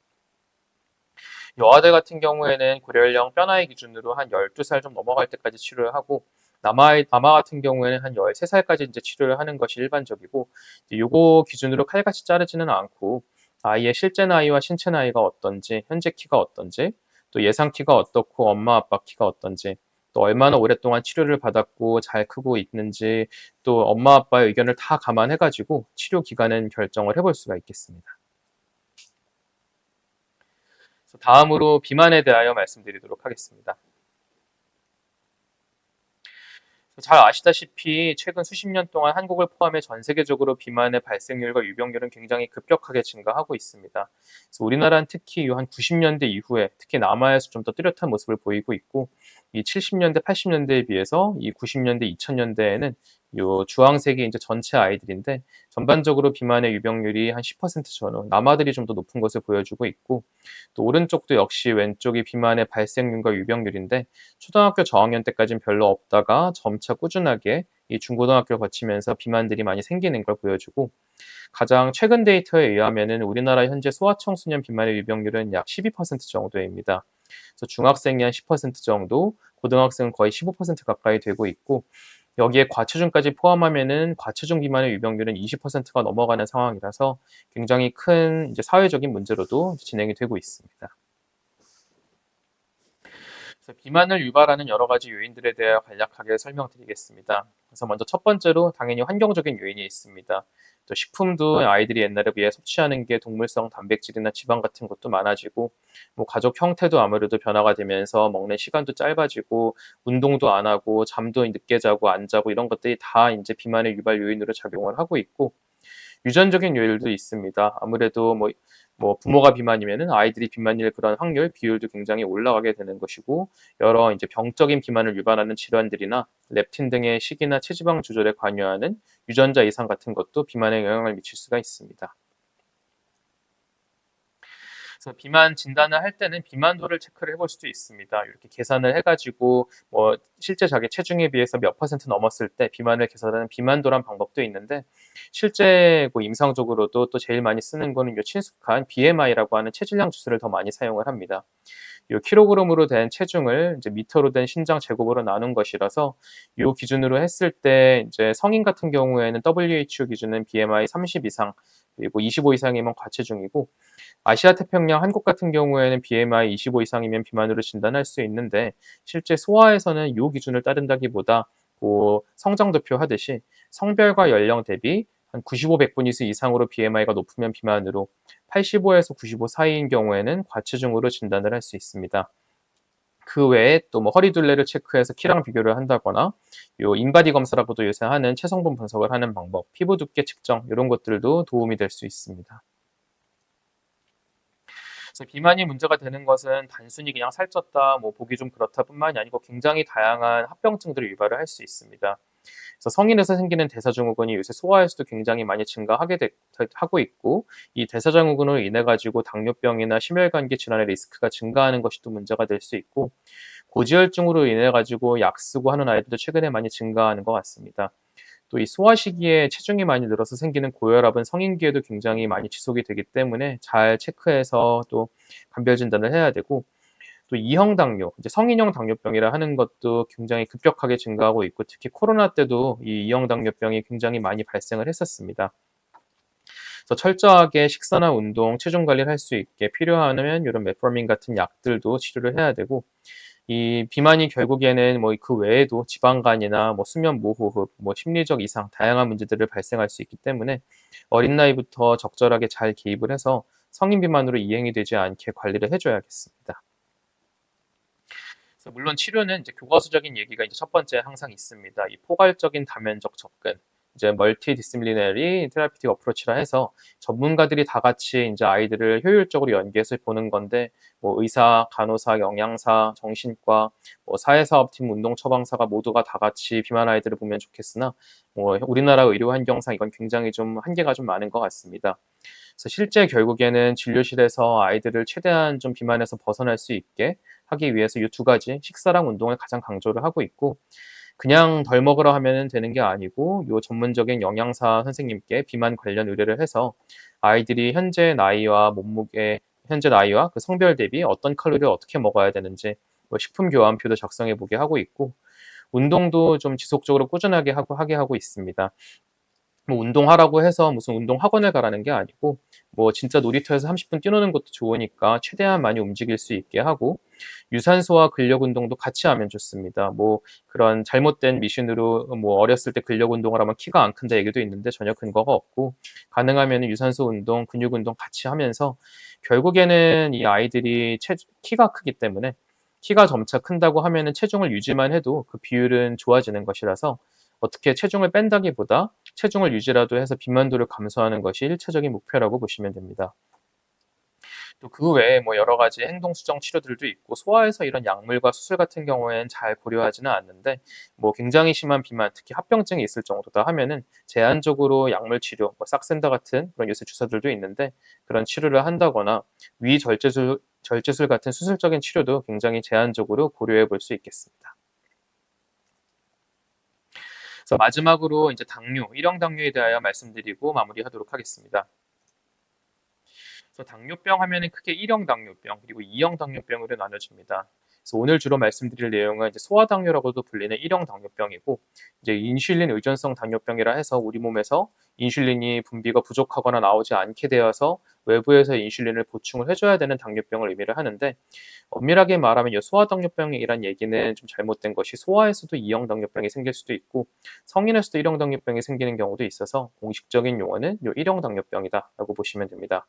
여아들 같은 경우에는 고령령 뼈 나이 기준으로 한 12살 좀 넘어갈 때까지 치료를 하고 남아 같은 경우에는 한 13살까지 이제 치료를 하는 것이 일반적이고 요거 기준으로 칼같이 자르지는 않고 아이의 실제 나이와 신체 나이가 어떤지 현재 키가 어떤지 또 예상 키가 어떻고 엄마 아빠 키가 어떤지 또 얼마나 오랫동안 치료를 받았고 잘 크고 있는지 또 엄마 아빠의 의견을 다 감안해 가지고 치료 기간은 결정을 해볼 수가 있겠습니다. 다음으로 비만에 대하여 말씀드리도록 하겠습니다. 잘 아시다시피 최근 수십 년 동안 한국을 포함해 전 세계적으로 비만의 발생률과 유병률은 굉장히 급격하게 증가하고 있습니다. 그래서 우리나라는 특히 한 90년대 이후에 특히 남아에서 좀 더 뚜렷한 모습을 보이고 있고 이 70년대, 80년대에 비해서 이 90년대, 2000년대에는 요 주황색이 이제 전체 아이들인데 전반적으로 비만의 유병률이 한 10% 전후 남아들이 좀 더 높은 것을 보여주고 있고 또 오른쪽도 역시 왼쪽이 비만의 발생률과 유병률인데 초등학교 저학년 때까지는 별로 없다가 점차 꾸준하게 이 중고등학교를 거치면서 비만들이 많이 생기는 걸 보여주고 가장 최근 데이터에 의하면은 우리나라 현재 소아청소년 비만의 유병률은 약 12% 정도입니다. 그래서 중학생이 한 10% 정도, 고등학생은 거의 15% 가까이 되고 있고 여기에 과체중까지 포함하면은 과체중 비만의 유병률은 20%가 넘어가는 상황이라서 굉장히 큰 이제 사회적인 문제로도 진행이 되고 있습니다. 그래서 비만을 유발하는 여러 가지 요인들에 대해 간략하게 설명드리겠습니다. 그래서 먼저 첫 번째로 당연히 환경적인 요인이 있습니다. 또 식품도 아이들이 옛날에 비해 섭취하는 게 동물성 단백질이나 지방 같은 것도 많아지고 뭐 가족 형태도 아무래도 변화가 되면서 먹는 시간도 짧아지고 운동도 안 하고 잠도 늦게 자고 안 자고 이런 것들이 다 이제 비만의 유발 요인으로 작용을 하고 있고 유전적인 요일도 있습니다. 아무래도 뭐 부모가 비만이면은 아이들이 비만일 그런 확률, 비율도 굉장히 올라가게 되는 것이고 여러 이제 병적인 비만을 유발하는 질환들이나 렙틴 등의 식이나 체지방 조절에 관여하는 유전자 이상 같은 것도 비만에 영향을 미칠 수가 있습니다. 그래서 비만 진단을 할 때는 비만도를 체크를 해볼 수도 있습니다. 이렇게 계산을 해가지고 뭐 실제 자기 체중에 비해서 몇 퍼센트 넘었을 때 비만을 계산하는 비만도란 방법도 있는데 실제 뭐 임상적으로도 또 제일 많이 쓰는 거는 요 친숙한 BMI라고 하는 체질량 지수를 더 많이 사용을 합니다. 요 킬로그램으로 된 체중을 이제 미터로 된 신장 제곱으로 나눈 것이라서 요 기준으로 했을 때 이제 성인 같은 경우에는 WHO 기준은 BMI 30 이상 그리고 25 이상이면 과체중이고 아시아 태평양 한국 같은 경우에는 BMI 25 이상이면 비만으로 진단할 수 있는데 실제 소아에서는 이 기준을 따른다기보다 그 성장도표 하듯이 성별과 연령 대비 한 95, 100분위수 이상으로 BMI가 높으면 비만으로 85에서 95 사이인 경우에는 과체중으로 진단을 할 수 있습니다. 그 외에 또 뭐 허리둘레를 체크해서 키랑 비교를 한다거나 요 인바디 검사라고도 요새 하는 체성분 분석을 하는 방법, 피부 두께 측정 이런 것들도 도움이 될 수 있습니다. 그래서 비만이 문제가 되는 것은 단순히 그냥 살쪘다, 뭐 보기 좀 그렇다뿐만이 아니고 굉장히 다양한 합병증들을 유발을 할 수 있습니다. 그래서 성인에서 생기는 대사증후군이 요새 소아에서도 굉장히 많이 하고 있고 이 대사증후군으로 인해 가지고 당뇨병이나 심혈관계 질환의 리스크가 증가하는 것이 또 문제가 될 수 있고 고지혈증으로 인해 가지고 약 쓰고 하는 아이들도 최근에 많이 증가하는 것 같습니다. 또 이 소아 시기에 체중이 많이 늘어서 생기는 고혈압은 성인기에도 굉장히 많이 지속이 되기 때문에 잘 체크해서 또 감별 진단을 해야 되고 또 2형 당뇨, 이제 성인형 당뇨병이라 하는 것도 굉장히 급격하게 증가하고 있고 특히 코로나 때도 이 2형 당뇨병이 굉장히 많이 발생을 했었습니다. 그래서 철저하게 식사나 운동, 체중 관리를 할 수 있게 필요하면 이런 메포민 같은 약들도 치료를 해야 되고 이 비만이 결국에는 뭐 그 외에도 지방간이나 뭐 수면 무호흡, 뭐 심리적 이상 다양한 문제들을 발생할 수 있기 때문에 어린 나이부터 적절하게 잘 개입을 해서 성인 비만으로 이행이 되지 않게 관리를 해줘야겠습니다. 그래서 물론 치료는 이제 교과서적인 얘기가 이제 첫 번째 항상 있습니다. 이 포괄적인 다면적 접근, 이제 멀티 디시플리너리 테라피틱 어프로치라 해서 전문가들이 다 같이 이제 아이들을 효율적으로 연계해서 보는 건데 뭐 의사, 간호사, 영양사, 정신과, 뭐 사회사업팀, 운동처방사가 모두가 다 같이 비만 아이들을 보면 좋겠으나 뭐 우리나라 의료 환경상 이건 굉장히 좀 한계가 좀 많은 것 같습니다. 그래서 실제 결국에는 진료실에서 아이들을 최대한 좀 비만에서 벗어날 수 있게 하기 위해서 이 두 가지 식사랑 운동을 가장 강조를 하고 있고 그냥 덜 먹으라 하면 되는 게 아니고 요 전문적인 영양사 선생님께 비만 관련 의뢰를 해서 아이들이 현재 나이와 그 성별 대비 어떤 칼로리를 어떻게 먹어야 되는지 뭐 식품 교환표도 작성해 보게 하고 있고 운동도 좀 지속적으로 꾸준하게 하게 하고 있습니다. 뭐 운동하라고 해서 무슨 운동 학원을 가라는 게 아니고 뭐 진짜 놀이터에서 30분 뛰노는 것도 좋으니까 최대한 많이 움직일 수 있게 하고 유산소와 근력 운동도 같이 하면 좋습니다. 뭐 그런 잘못된 미신으로 뭐 어렸을 때 근력 운동을 하면 키가 안 큰다 얘기도 있는데 전혀 근거가 없고 가능하면 유산소 운동, 근육 운동 같이 하면서 결국에는 이 아이들이 키가 크기 때문에 키가 점차 큰다고 하면은 체중을 유지만 해도 그 비율은 좋아지는 것이라서 어떻게 체중을 뺀다기보다 체중을 유지라도 해서 비만도를 감소하는 것이 1차적인 목표라고 보시면 됩니다. 또 그 외에 뭐 여러 가지 행동 수정 치료들도 있고 소아에서 이런 약물과 수술 같은 경우에는 잘 고려하지는 않는데 뭐 굉장히 심한 비만, 특히 합병증이 있을 정도다 하면은 제한적으로 약물 치료, 뭐 싹센다 같은 그런 요새 주사들도 있는데 그런 치료를 한다거나 절제술 같은 수술적인 치료도 굉장히 제한적으로 고려해 볼 수 있겠습니다. 그래서 마지막으로 이제 당뇨, 1형 당뇨에 대하여 말씀드리고 마무리하도록 하겠습니다. 그래서 당뇨병 하면은 크게 1형 당뇨병 그리고 2형 당뇨병으로 나눠집니다. 그래서 오늘 주로 말씀드릴 내용은 이제 소아당뇨라고도 불리는 1형 당뇨병이고 이제 인슐린 의존성 당뇨병이라 해서 우리 몸에서 인슐린이 분비가 부족하거나 나오지 않게 되어서 외부에서 인슐린을 보충을 해줘야 되는 당뇨병을 의미를 하는데 엄밀하게 말하면 이 소아당뇨병이란 얘기는 좀 잘못된 것이 소아에서도 2형 당뇨병이 생길 수도 있고 성인에서도 1형 당뇨병이 생기는 경우도 있어서 공식적인 용어는 이 1형 당뇨병이다라고 보시면 됩니다.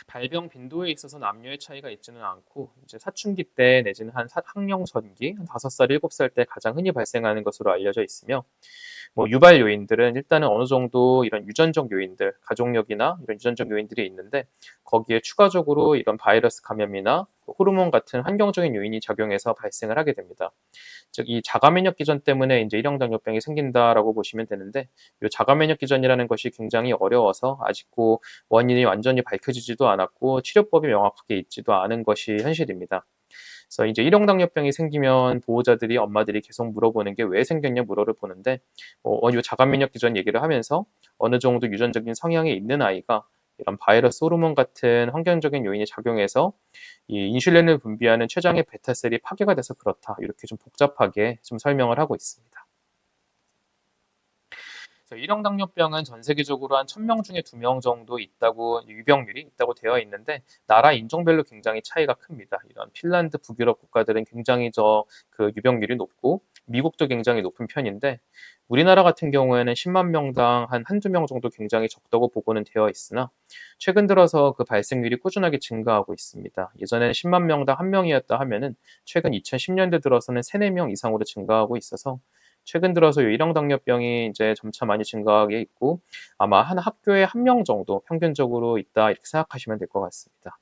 발병 빈도에 있어서 남녀의 차이가 있지는 않고 이제 사춘기 때 내지는 한 학령 전기 한 5살, 7살 때 가장 흔히 발생하는 것으로 알려져 있으며 뭐 유발 요인들은 일단은 어느 정도 이런 유전적 요인들, 가족력이나 이런 유전적 요인들이 있는데 거기에 추가적으로 이런 바이러스 감염이나 호르몬 같은 환경적인 요인이 작용해서 발생을 하게 됩니다. 즉, 이 자가 면역 기전 때문에 이제 일형 당뇨병이 생긴다라고 보시면 되는데, 이 자가 면역 기전이라는 것이 굉장히 어려워서 아직도 원인이 완전히 밝혀지지도 않았고 치료법이 명확하게 있지도 않은 것이 현실입니다. 그래서 이제 일형 당뇨병이 생기면 보호자들이 엄마들이 계속 물어보는 게 왜 생겼냐 물어를 보는데, 이 자가 면역 기전 얘기를 하면서 어느 정도 유전적인 성향이 있는 아이가 이런 바이러스 호르몬 같은 환경적인 요인이 작용해서 이 인슐린을 분비하는 췌장의 베타셀이 파괴가 돼서 그렇다. 이렇게 좀 복잡하게 좀 설명을 하고 있습니다. 그래서 일형 당뇨병은 전 세계적으로 한 1000명 중에 2명 정도 있다고 유병률이 있다고 되어 있는데 나라 인종별로 굉장히 차이가 큽니다. 이런 핀란드, 북유럽 국가들은 굉장히 그 유병률이 높고 미국도 굉장히 높은 편인데 우리나라 같은 경우에는 10만 명당 한 한두 명 정도 굉장히 적다고 보고는 되어 있으나 최근 들어서 그 발생률이 꾸준하게 증가하고 있습니다. 예전에는 10만 명당 한 명이었다 하면은 최근 2010년대 들어서는 3, 4명 이상으로 증가하고 있어서 최근 들어서 이 일형 당뇨병이 이제 점차 많이 증가하게 있고 아마 한 학교에 한 명 정도 평균적으로 있다 이렇게 생각하시면 될 것 같습니다.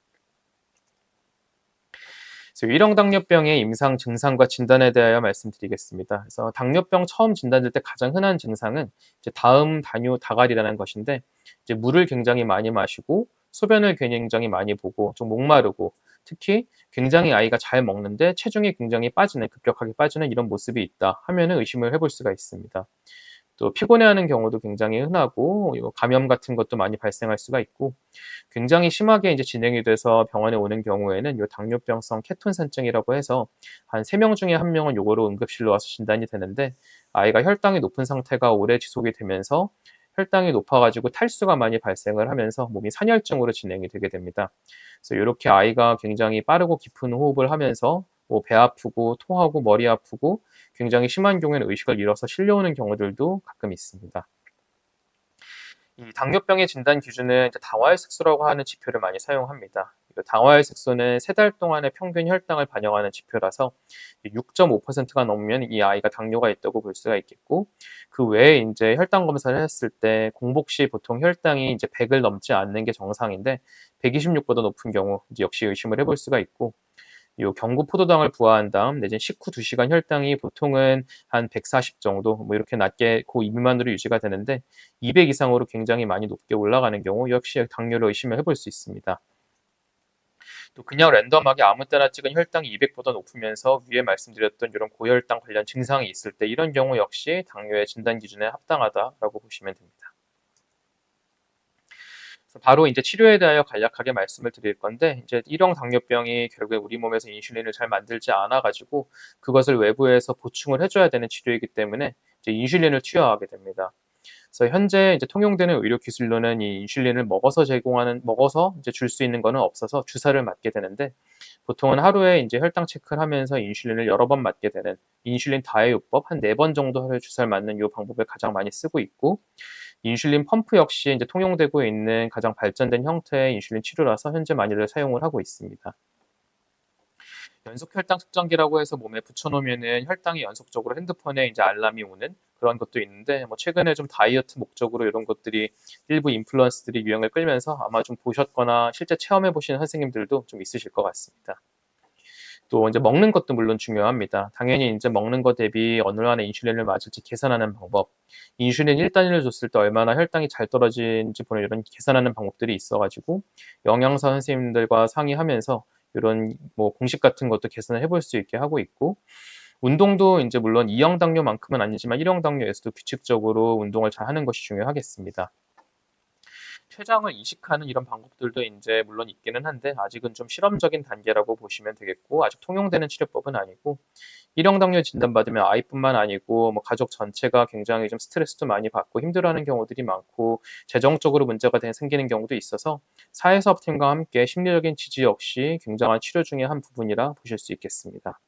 그래서 일형 당뇨병의 임상 증상과 진단에 대하여 말씀드리겠습니다. 그래서 당뇨병 처음 진단될 때 가장 흔한 증상은 이제 다음 단요 다갈이라는 것인데 이제 물을 굉장히 많이 마시고 소변을 굉장히 많이 보고 좀 목마르고 특히 굉장히 아이가 잘 먹는데 체중이 굉장히 빠지는 급격하게 빠지는 이런 모습이 있다 하면은 의심을 해볼 수가 있습니다. 또 피곤해하는 경우도 굉장히 흔하고 감염 같은 것도 많이 발생할 수가 있고 굉장히 심하게 이제 진행이 돼서 병원에 오는 경우에는 요 당뇨병성 케톤산증이라고 해서 한 3명 중에 1명은 요거로 응급실로 와서 진단이 되는데 아이가 혈당이 높은 상태가 오래 지속이 되면서 혈당이 높아가지고 탈수가 많이 발생을 하면서 몸이 산혈증으로 진행이 되게 됩니다. 그래서 이렇게 아이가 굉장히 빠르고 깊은 호흡을 하면서 뭐 배 아프고 토하고 머리 아프고 굉장히 심한 경우에는 의식을 잃어서 실려오는 경우들도 가끔 있습니다. 이 당뇨병의 진단 기준은 이제 당화혈색소라고 하는 지표를 많이 사용합니다. 당화혈색소는 3달 동안의 평균 혈당을 반영하는 지표라서 6.5%가 넘으면 이 아이가 당뇨가 있다고 볼 수가 있겠고 그 외에 이제 혈당 검사를 했을 때 공복 시 보통 혈당이 이제 100을 넘지 않는 게 정상인데 126보다 높은 경우 이제 역시 의심을 해볼 수가 있고 요 경구 포도당을 부화한 다음 내진 식후 2시간 혈당이 보통은 한 140 정도 뭐 이렇게 낮게 그 미만으로 유지가 되는데 200 이상으로 굉장히 많이 높게 올라가는 경우 역시 당뇨를 의심을 해볼 수 있습니다. 또 그냥 랜덤하게 아무 때나 찍은 혈당이 200보다 높으면서 위에 말씀드렸던 이런 고혈당 관련 증상이 있을 때 이런 경우 역시 당뇨의 진단 기준에 합당하다라고 보시면 됩니다. 바로 이제 치료에 대하여 간략하게 말씀을 드릴 건데 이제 일형 당뇨병이 결국에 우리 몸에서 인슐린을 잘 만들지 않아 가지고 그것을 외부에서 보충을 해줘야 되는 치료이기 때문에 이제 인슐린을 투여하게 됩니다. 그래서 현재 이제 통용되는 의료 기술로는 이 인슐린을 먹어서 이제 줄 수 있는 거는 없어서 주사를 맞게 되는데 보통은 하루에 이제 혈당 체크를 하면서 인슐린을 여러 번 맞게 되는 인슐린 다해요법 한 4번 정도 하루에 주사를 맞는 이 방법을 가장 많이 쓰고 있고 인슐린 펌프 역시 이제 통용되고 있는 가장 발전된 형태의 인슐린 치료라서 현재 많이들 사용을 하고 있습니다. 연속 혈당 측정기라고 해서 몸에 붙여놓으면은 혈당이 연속적으로 핸드폰에 이제 알람이 오는 그런 것도 있는데 뭐 최근에 좀 다이어트 목적으로 이런 것들이 일부 인플루언서들이 유행을 끌면서 아마 좀 보셨거나 실제 체험해 보시는 선생님들도 좀 있으실 것 같습니다. 또 이제 먹는 것도 물론 중요합니다. 당연히 이제 먹는 것 대비 얼마나 인슐린을 맞을지 계산하는 방법, 인슐린 1단위를 줬을 때 얼마나 혈당이 잘 떨어지는지 보는 이런 계산하는 방법들이 있어가지고 영양사 선생님들과 상의하면서 이런 뭐 공식 같은 것도 계산을 해볼 수 있게 하고 있고 운동도 이제 물론 2형 당뇨만큼은 아니지만 1형 당뇨에서도 규칙적으로 운동을 잘 하는 것이 중요하겠습니다. 췌장을 이식하는 이런 방법들도 이제 물론 있기는 한데 아직은 좀 실험적인 단계라고 보시면 되겠고 아직 통용되는 치료법은 아니고 1형 당뇨 진단받으면 아이뿐만 아니고 뭐 가족 전체가 굉장히 좀 스트레스도 많이 받고 힘들어하는 경우들이 많고 재정적으로 문제가 생기는 경우도 있어서 사회사업팀과 함께 심리적인 지지 역시 굉장한 치료 중의 한 부분이라 보실 수 있겠습니다.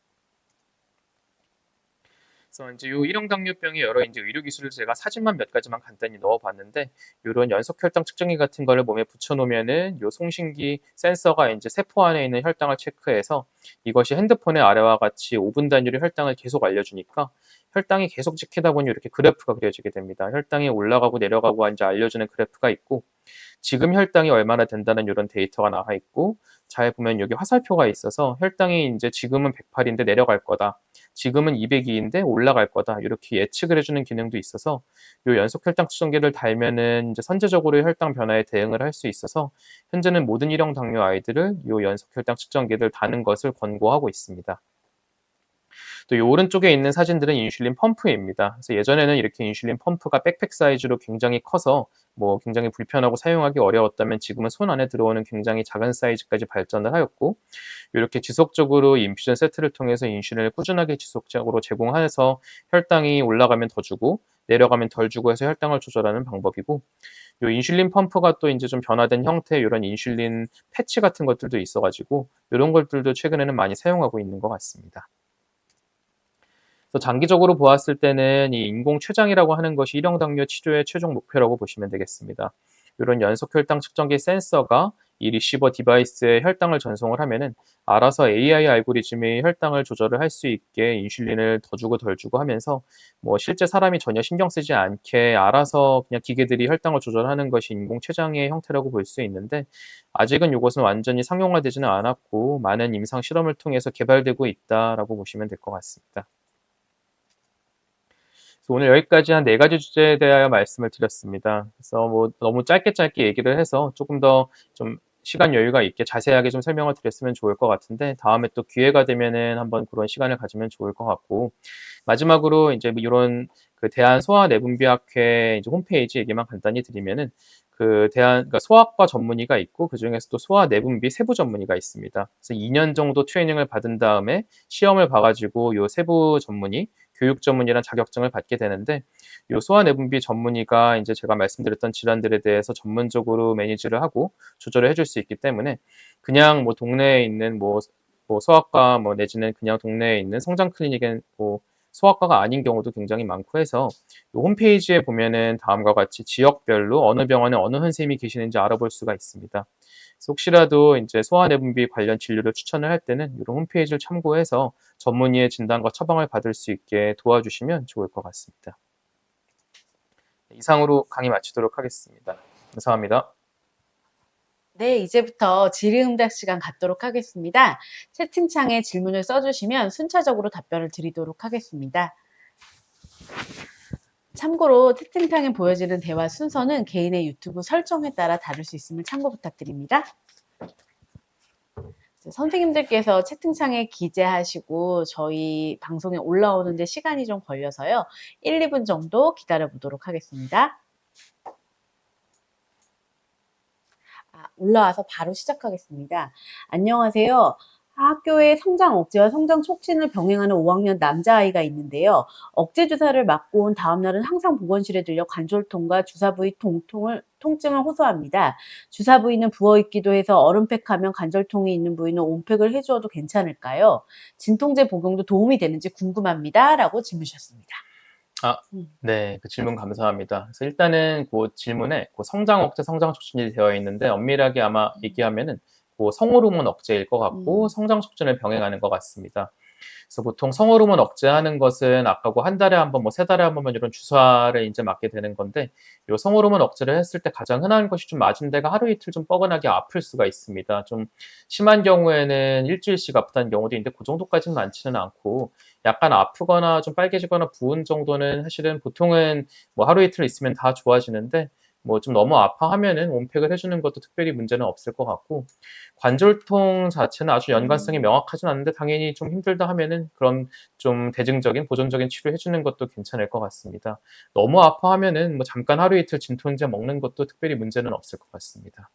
그래서 이제 요 일형 당뇨병의 여러 이제 의료 기술을 제가 사진만 몇 가지만 간단히 넣어봤는데 이런 연속 혈당 측정기 같은 거를 몸에 붙여놓으면은 요 송신기 센서가 이제 세포 안에 있는 혈당을 체크해서 이것이 핸드폰의 아래와 같이 5분 단위로 혈당을 계속 알려주니까 혈당이 계속 찍히다 보니 이렇게 그래프가 그려지게 됩니다. 혈당이 올라가고 내려가고 이제 알려주는 그래프가 있고, 지금 혈당이 얼마나 된다는 이런 데이터가 나와 있고, 잘 보면 여기 화살표가 있어서 혈당이 이제 지금은 108인데 내려갈 거다. 지금은 202인데 올라갈 거다. 이렇게 예측을 해주는 기능도 있어서 이 연속 혈당 측정기를 달면은 이제 선제적으로 혈당 변화에 대응을 할 수 있어서 현재는 모든 1형 당뇨 아이들을 이 연속 혈당 측정기를 다는 것을 권고하고 있습니다. 또 이 오른쪽에 있는 사진들은 인슐린 펌프입니다. 그래서 예전에는 이렇게 인슐린 펌프가 백팩 사이즈로 굉장히 커서 뭐 굉장히 불편하고 사용하기 어려웠다면 지금은 손 안에 들어오는 굉장히 작은 사이즈까지 발전을 하였고, 이렇게 지속적으로 인퓨전 세트를 통해서 인슐린을 꾸준하게 지속적으로 제공해서 혈당이 올라가면 더 주고 내려가면 덜 주고 해서 혈당을 조절하는 방법이고, 이 인슐린 펌프가 또 이제 좀 변화된 형태의 이런 인슐린 패치 같은 것들도 있어가지고 이런 것들도 최근에는 많이 사용하고 있는 것 같습니다. 그래서 장기적으로 보았을 때는 이 인공 췌장이라고 하는 것이 1형 당뇨 치료의 최종 목표라고 보시면 되겠습니다. 이런 연속 혈당 측정기 센서가 이 리시버 디바이스에 혈당을 전송을 하면은 알아서 AI 알고리즘이 혈당을 조절을 할 수 있게 인슐린을 더 주고 덜 주고 하면서 뭐 실제 사람이 전혀 신경 쓰지 않게 알아서 그냥 기계들이 혈당을 조절하는 것이 인공 췌장의 형태라고 볼 수 있는데, 아직은 이것은 완전히 상용화되지는 않았고 많은 임상 실험을 통해서 개발되고 있다라고 보시면 될 것 같습니다. 그래서 오늘 여기까지 한 4가지 주제에 대하여 말씀을 드렸습니다. 그래서 뭐 너무 짧게 얘기를 해서 조금 더 좀 시간 여유가 있게 자세하게 좀 설명을 드렸으면 좋을 것 같은데, 다음에 또 기회가 되면은 한번 그런 시간을 가지면 좋을 것 같고, 마지막으로 이제 뭐 이런 그 대한소아내분비학회 이제 홈페이지 얘기만 간단히 드리면은, 그러니까 소아과 전문의가 있고 그 중에서 또 소아내분비 세부 전문의가 있습니다. 그래서 2년 정도 트레이닝을 받은 다음에 시험을 봐가지고 요 세부 전문의 교육 전문의란 자격증을 받게 되는데, 이 소아내분비 전문의가 이제 제가 말씀드렸던 질환들에 대해서 전문적으로 매니지를 하고 조절을 해줄 수 있기 때문에 그냥 뭐 동네에 있는 뭐 소아과 뭐 내지는 그냥 동네에 있는 성장 클리닉엔 뭐 소아과가 아닌 경우도 굉장히 많고 해서 이 홈페이지에 보면은 다음과 같이 지역별로 어느 병원에 어느 선생님이 계시는지 알아볼 수가 있습니다. 그래서 혹시라도 이제 소아내분비 관련 진료를 추천을 할 때는 이런 홈페이지를 참고해서 전문의의 진단과 처방을 받을 수 있게 도와주시면 좋을 것 같습니다. 이상으로 강의 마치도록 하겠습니다. 감사합니다. 네, 이제부터 질의응답 시간 갖도록 하겠습니다. 채팅창에 질문을 써주시면 순차적으로 답변을 드리도록 하겠습니다. 참고로 채팅창에 보여지는 대화 순서는 개인의 유튜브 설정에 따라 다를 수 있음을 참고 부탁드립니다. 선생님들께서 채팅창에 기재하시고 저희 방송에 올라오는데 시간이 좀 걸려서요. 1, 2분 정도 기다려 보도록 하겠습니다. 올라와서 바로 시작하겠습니다. 안녕하세요. 학교에 성장 억제와 성장 촉진을 병행하는 5학년 남자아이가 있는데요. 억제 주사를 맞고 온 다음 날은 항상 보건실에 들려 관절통과 주사 부위 통증을 호소합니다. 주사 부위는 부어있기도 해서 얼음팩하면 관절통이 있는 부위는 온팩을 해주어도 괜찮을까요? 진통제 복용도 도움이 되는지 궁금합니다. 라고 질문 주셨습니다. 네, 그 질문 감사합니다. 그래서 일단은 그 질문에 그 성장 억제, 성장 촉진이 되어 있는데 엄밀하게 아마 얘기하면은 그 성호르몬 억제일 것 같고 성장 촉진을 병행하는 것 같습니다. 그래서 보통 성호르몬 억제하는 것은 아까고 한 달에 한 번, 뭐 3달에 한 번만 이런 주사를 이제 맞게 되는 건데, 이 성호르몬 억제를 했을 때 가장 흔한 것이 좀 맞은 데가 하루 이틀 좀 뻐근하게 아플 수가 있습니다. 좀 심한 경우에는 일주일씩 아프다는 경우도 있는데 그 정도까지는 많지는 않고, 약간 아프거나 좀 빨개지거나 부은 정도는 사실은 보통은 뭐 하루 이틀 있으면 다 좋아지는데, 뭐 좀 너무 아파하면은 온팩을 해주는 것도 특별히 문제는 없을 것 같고, 관절통 자체는 아주 연관성이 명확하진 않은데 당연히 좀 힘들다 하면은 그런 좀 대증적인 보존적인 치료 해주는 것도 괜찮을 것 같습니다. 너무 아파하면은 뭐 잠깐 하루 이틀 진통제 먹는 것도 특별히 문제는 없을 것 같습니다.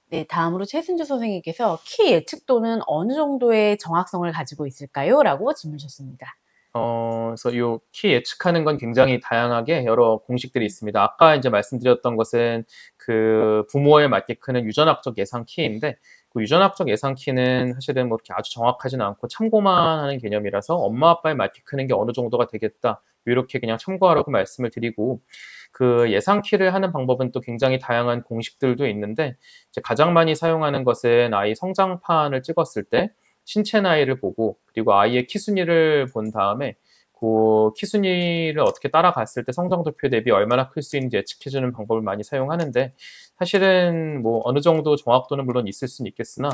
네, 다음으로 최순주 선생님께서 키 예측도는 어느 정도의 정확성을 가지고 있을까요? 라고 질문 주셨습니다. 그래서 이 키 예측하는 건 굉장히 다양하게 여러 공식들이 있습니다. 아까 이제 말씀드렸던 것은 그 부모에 맞게 크는 유전학적 예상 키인데, 그 유전학적 예상 키는 사실은 뭐 이렇게 아주 정확하지는 않고 참고만 하는 개념이라서 엄마 아빠에 맞게 크는 게 어느 정도가 되겠다, 이렇게 그냥 참고하라고 말씀을 드리고, 그 예상 키를 하는 방법은 또 굉장히 다양한 공식들도 있는데, 이제 가장 많이 사용하는 것은 아이 성장판을 찍었을 때 신체 나이를 보고 그리고 아이의 키 순위를 본 다음에 그 키순위를 어떻게 따라갔을 때 성장도표 대비 얼마나 클 수 있는지 예측해주는 방법을 많이 사용하는데 사실은 뭐 어느 정도 정확도는 물론 있을 수는 있겠으나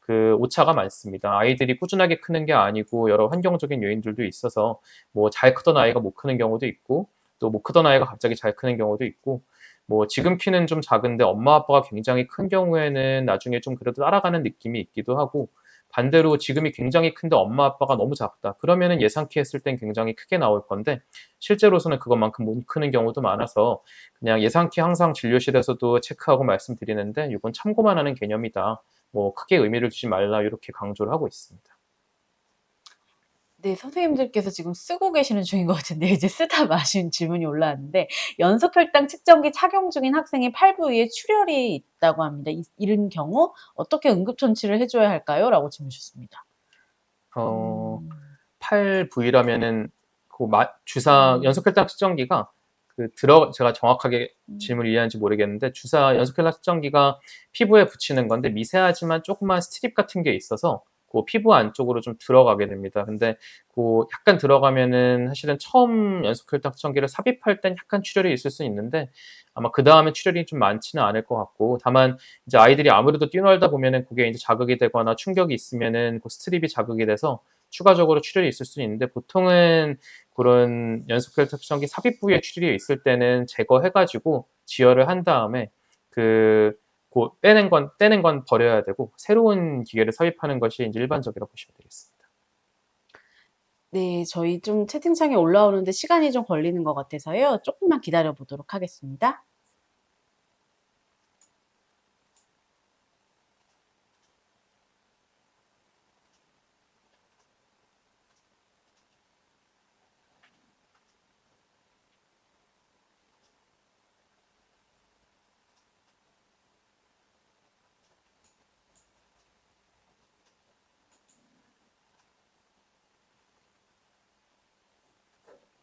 그 오차가 많습니다. 아이들이 꾸준하게 크는 게 아니고 여러 환경적인 요인들도 있어서 뭐 잘 크던 아이가 못 크는 경우도 있고 또 못 크던 아이가 갑자기 잘 크는 경우도 있고 뭐 지금 키는 좀 작은데 엄마 아빠가 굉장히 큰 경우에는 나중에 좀 그래도 따라가는 느낌이 있기도 하고 반대로 지금이 굉장히 큰데 엄마 아빠가 너무 작다. 그러면은 예상키 했을 땐 굉장히 크게 나올 건데 실제로서는 그것만큼 못 크는 경우도 많아서 그냥 예상키 항상 진료실에서도 체크하고 말씀드리는데 이건 참고만 하는 개념이다. 뭐 크게 의미를 두지 말라 이렇게 강조를 하고 있습니다. 네, 선생님들께서 지금 쓰고 계시는 중인 것 같은데 이제 쓰다 마신 질문이 올라왔는데 연속 혈당 측정기 착용 중인 학생의 팔 부위에 출혈이 있다고 합니다. 이런 경우 어떻게 응급처치를 해줘야 할까요? 라고 질문 주셨습니다. 어, 음, 팔 부위라면은 그 주사 음, 연속혈당 측정기가 제가 정확하게 음. 질문을 이해하는지 모르겠는데 주사 연속혈당 측정기가 피부에 붙이는 건데 미세하지만 조그만 스트립 같은 게 있어서 그 피부 안쪽으로 좀 들어가게 됩니다. 근데 그 약간 들어가면은 사실은 처음 연속혈당 측정기를 삽입할 땐 약간 출혈이 있을 수 있는데 아마 그 다음에 출혈이 좀 많지는 않을 것 같고 다만 이제 아이들이 아무래도 뛰놀다 보면은 그게 이제 자극이 되거나 충격이 있으면은 그 스트립이 자극이 돼서 추가적으로 출혈이 있을 수 있는데 보통은 그런 연속혈당 측정기 삽입 부위에 출혈이 있을 때는 제거해가지고 지혈을 한 다음에 그 떼는 건 버려야 되고 새로운 기계를 삽입하는 것이 이제 일반적이라고 보시면 되겠습니다. 네, 저희 좀 채팅창에 올라오는데 시간이 좀 걸리는 것 같아서요. 조금만 기다려 보도록 하겠습니다.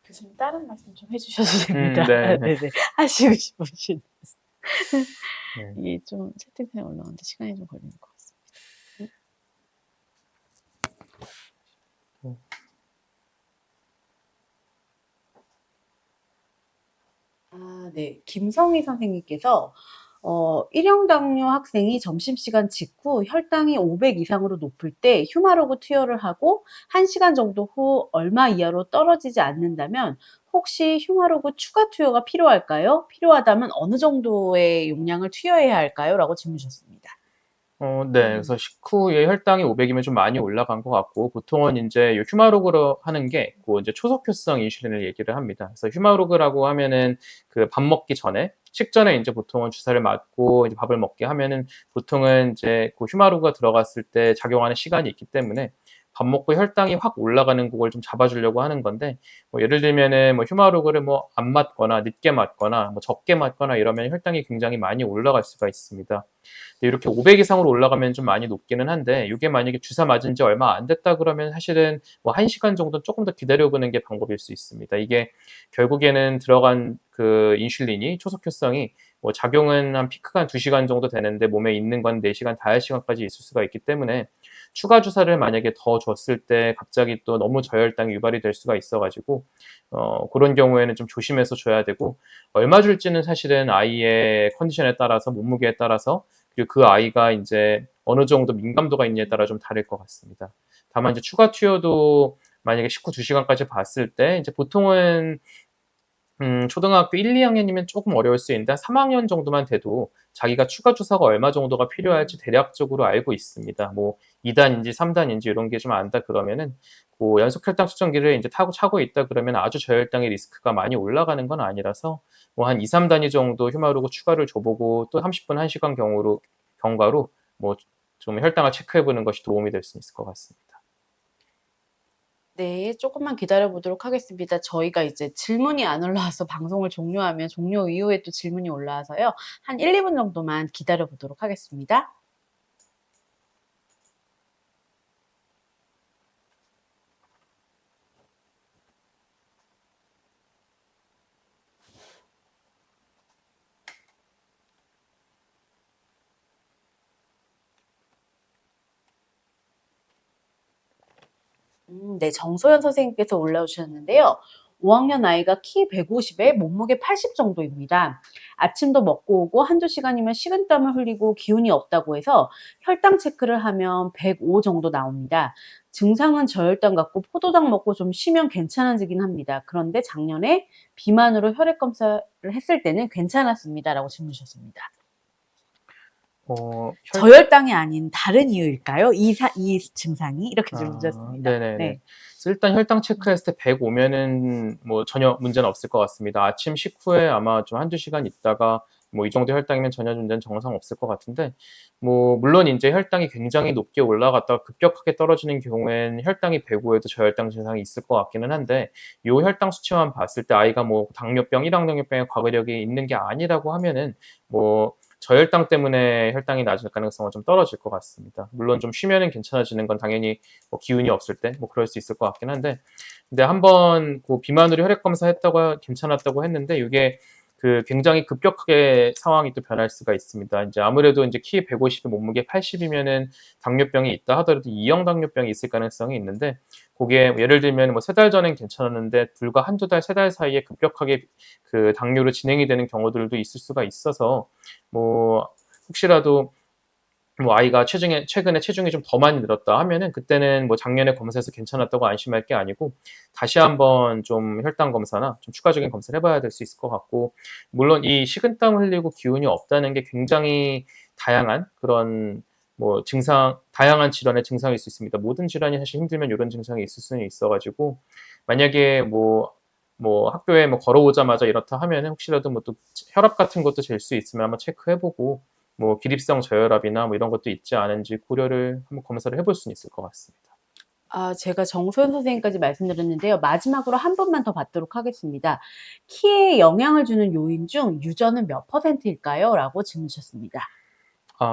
교수님 다른 말씀 좀 해주셔도 됩니다. 네. 네네. 하시고 싶으신. 네. 이게 좀 채팅창에 올라오는데 시간이 좀 걸리는 것 같습니다. 아, 네. 김성희 선생님께서 일형 당뇨 학생이 점심시간 직후 혈당이 500 이상으로 높을 때 휴마로그 투여를 하고 1시간 정도 후 얼마 이하로 떨어지지 않는다면 혹시 휴마로그 추가 투여가 필요할까요? 필요하다면 어느 정도의 용량을 투여해야 할까요? 라고 질문 주셨습니다. 네. 음. 그래서 식후에 혈당이 500이면 좀 많이 올라간 것 같고 보통은 인제 요 휴마로그로 하는 게 이제 초석회성 인슐린을 얘기를 합니다. 그래서 휴마로그라고 하면은 그 밥 먹기 전에 식전에 인제 보통은 주사를 맞고 이제 밥을 먹게 하면은 보통은 이제 그 휴마로그가 들어갔을 때 작용하는 시간이 있기 때문에 밥 먹고 혈당이 확 올라가는 그걸 좀 잡아 주려고 하는 건데 뭐 예를 들면은 뭐 휴마로그를 뭐 안 맞거나 늦게 맞거나 뭐 적게 맞거나 이러면 혈당이 굉장히 많이 올라갈 수가 있습니다. 이렇게 500 이상으로 올라가면 좀 많이 높기는 한데 이게 만약에 주사 맞은 지 얼마 안 됐다 그러면 사실은 뭐 1시간 정도 조금 더 기다려보는 게 방법일 수 있습니다. 이게 결국에는 들어간 그 인슐린이 초석효성이 뭐 작용은 한 피크가 한 2시간 정도 되는데 몸에 있는 건 4시간, 5시간까지 있을 수가 있기 때문에 추가 주사를 만약에 더 줬을 때 갑자기 또 너무 저혈당이 유발이 될 수가 있어가지고 그런 경우에는 좀 조심해서 줘야 되고 얼마 줄지는 사실은 아이의 컨디션에 따라서 몸무게에 따라서 그리고 그 아이가 이제 어느 정도 민감도가 있느냐에 따라 좀 다를 것 같습니다. 다만 이제 추가 투여도 만약에 식후 2시간까지 봤을 때 이제 보통은 초등학교 1, 2학년이면 조금 어려울 수 있는데 3학년 정도만 돼도 자기가 추가 주사가 얼마 정도가 필요할지 대략적으로 알고 있습니다. 뭐 2단인지 3단인지 이런 게 좀 안다 그러면은 그 연속 혈당 측정기를 이제 타고 차고 있다 그러면 아주 저혈당의 리스크가 많이 올라가는 건 아니라서 뭐 한 2, 3단위 정도 휴마로그 추가를 줘보고 또 30분, 1시간 경과로 뭐 좀 혈당을 체크해 보는 것이 도움이 될 수 있을 것 같습니다. 네, 조금만 기다려 보도록 하겠습니다. 저희가 이제 질문이 안 올라와서 방송을 종료하면 종료 이후에 또 질문이 올라와서요. 한 1-2분 정도만 기다려 보도록 하겠습니다. 네, 정소연 선생님께서 올려주셨는데요. 5학년 아이가 키 150에 몸무게 80 정도입니다. 아침도 먹고 오고 한두 시간이면 식은땀을 흘리고 기운이 없다고 해서 혈당 체크를 하면 105 정도 나옵니다. 증상은 저혈당 같고 포도당 먹고 좀 쉬면 괜찮아지긴 합니다. 그런데 작년에 비만으로 혈액 검사를 했을 때는 괜찮았습니다라고 질문 주셨습니다. 어, 저혈당이 아닌 다른 이유일까요? 이 증상이? 이렇게 질문 주셨습니다. 네네네. 네. 그래서 일단 혈당 체크했을 때 105면은 뭐 전혀 문제는 없을 것 같습니다. 아침 식후에 아마 좀 한두 시간 있다가 뭐 이 정도 혈당이면 전혀 문제는 정상 없을 것 같은데, 뭐 물론 이제 혈당이 굉장히 높게 올라갔다가 급격하게 떨어지는 경우엔 혈당이 105에도 저혈당 증상이 있을 것 같기는 한데, 요 혈당 수치만 봤을 때 아이가 뭐 당뇨병, 1학년병의 과거력이 있는 게 아니라고 하면은 뭐 저혈당 때문에 혈당이 낮을 가능성은 좀 떨어질 것 같습니다. 물론 좀 쉬면은 괜찮아지는 건 당연히 뭐 기운이 없을 때 뭐 그럴 수 있을 것 같긴 한데, 근데 한번 그 비만으로 혈액 검사했다고 괜찮았다고 했는데 이게 그 굉장히 급격하게 상황이 또 변할 수가 있습니다. 이제 아무래도 이제 키 150에 몸무게 80이면은 당뇨병이 있다 하더라도 2형 당뇨병이 있을 가능성이 있는데, 그게 예를 들면 뭐 3달 전엔 괜찮았는데 불과 한두 달, 3달 사이에 급격하게 그 당뇨로 진행이 되는 경우들도 있을 수가 있어서, 뭐 혹시라도 뭐 아이가 최근에 체중이 좀 더 많이 늘었다 하면은 그때는 뭐 작년에 검사해서 괜찮았다고 안심할 게 아니고 다시 한번 좀 혈당 검사나 좀 추가적인 검사를 해봐야 될 수 있을 것 같고, 물론 이 식은땀 흘리고 기운이 없다는 게 굉장히 다양한 그런 뭐 다양한 질환의 증상일 수 있습니다. 모든 질환이 사실 힘들면 이런 증상이 있을 수는 있어가지고, 만약에 뭐 학교에 뭐 걸어오자마자 이렇다 하면은 혹시라도 뭐 또 혈압 같은 것도 잴 수 있으면 한번 체크해보고, 뭐 기립성 저혈압이나 뭐 이런 것도 있지 않은지 고려를 한번 검사를 해볼 수는 있을 것 같습니다. 제가 정소연 선생님까지 말씀드렸는데요. 마지막으로 한 번만 더 받도록 하겠습니다. 키에 영향을 주는 요인 중 유전은 몇 %일까요? 라고 질문 주셨습니다.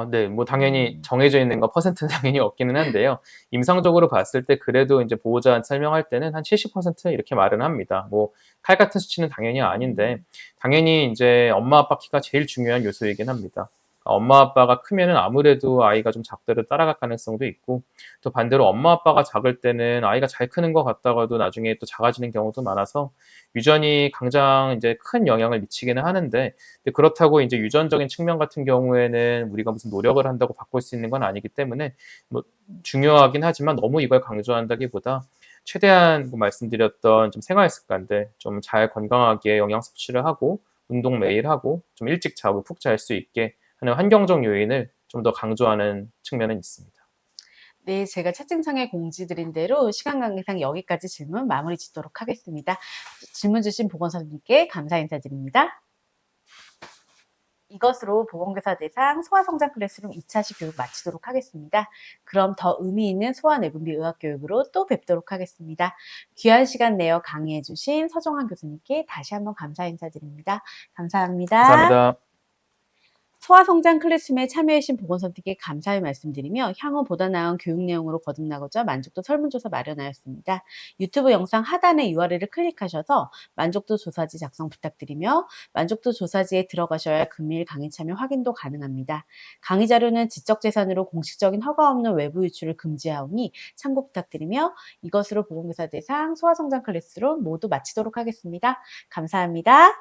네. 뭐 당연히 정해져 있는 거 퍼센트는 당연히 없기는 한데요. 임상적으로 봤을 때 그래도 이제 보호자한테 설명할 때는 한 70% 이렇게 말은 합니다. 뭐 칼 같은 수치는 당연히 아닌데, 당연히 이제 엄마 아빠 키가 제일 중요한 요소이긴 합니다. 엄마 아빠가 크면은 아무래도 아이가 좀 작대로 따라갈 가능성도 있고, 또 반대로 엄마 아빠가 작을 때는 아이가 잘 크는 것 같다가도 나중에 또 작아지는 경우도 많아서 유전이 가장 이제 큰 영향을 미치기는 하는데, 근데 그렇다고 이제 유전적인 측면 같은 경우에는 우리가 무슨 노력을 한다고 바꿀 수 있는 건 아니기 때문에 뭐 중요하긴 하지만 너무 이걸 강조한다기보다 최대한 뭐 말씀드렸던 좀 생활 습관들 좀 잘 건강하게 영양 섭취를 하고 운동 매일 하고 좀 일찍 자고 푹 잘 수 있게 하는 환경적 요인을 좀 더 강조하는 측면은 있습니다. 네, 제가 채팅창에 공지 드린 대로 시간 관계상 여기까지 질문 마무리 짓도록 하겠습니다. 질문 주신 보건사님께 감사 인사드립니다. 이것으로 보건교사 대상 소아성장 클래스룸 2차시 교육 마치도록 하겠습니다. 그럼 더 의미 있는 소아내분비 의학교육으로 또 뵙도록 하겠습니다. 귀한 시간 내어 강의해주신 서정환 교수님께 다시 한번 감사 인사드립니다. 감사합니다. 감사합니다. 소아성장 클래스룸에 참여해주신 보건선택에 감사의 말씀드리며 향후 보다 나은 교육 내용으로 거듭나고자 만족도 설문조사 마련하였습니다. 유튜브 영상 하단의 URL을 클릭하셔서 만족도 조사지 작성 부탁드리며 만족도 조사지에 들어가셔야 금일 강의 참여 확인도 가능합니다. 강의 자료는 지적재산으로 공식적인 허가 없는 외부 유출을 금지하오니 참고 부탁드리며 이것으로 보건교사 대상 소아성장 클래스룸 모두 마치도록 하겠습니다. 감사합니다.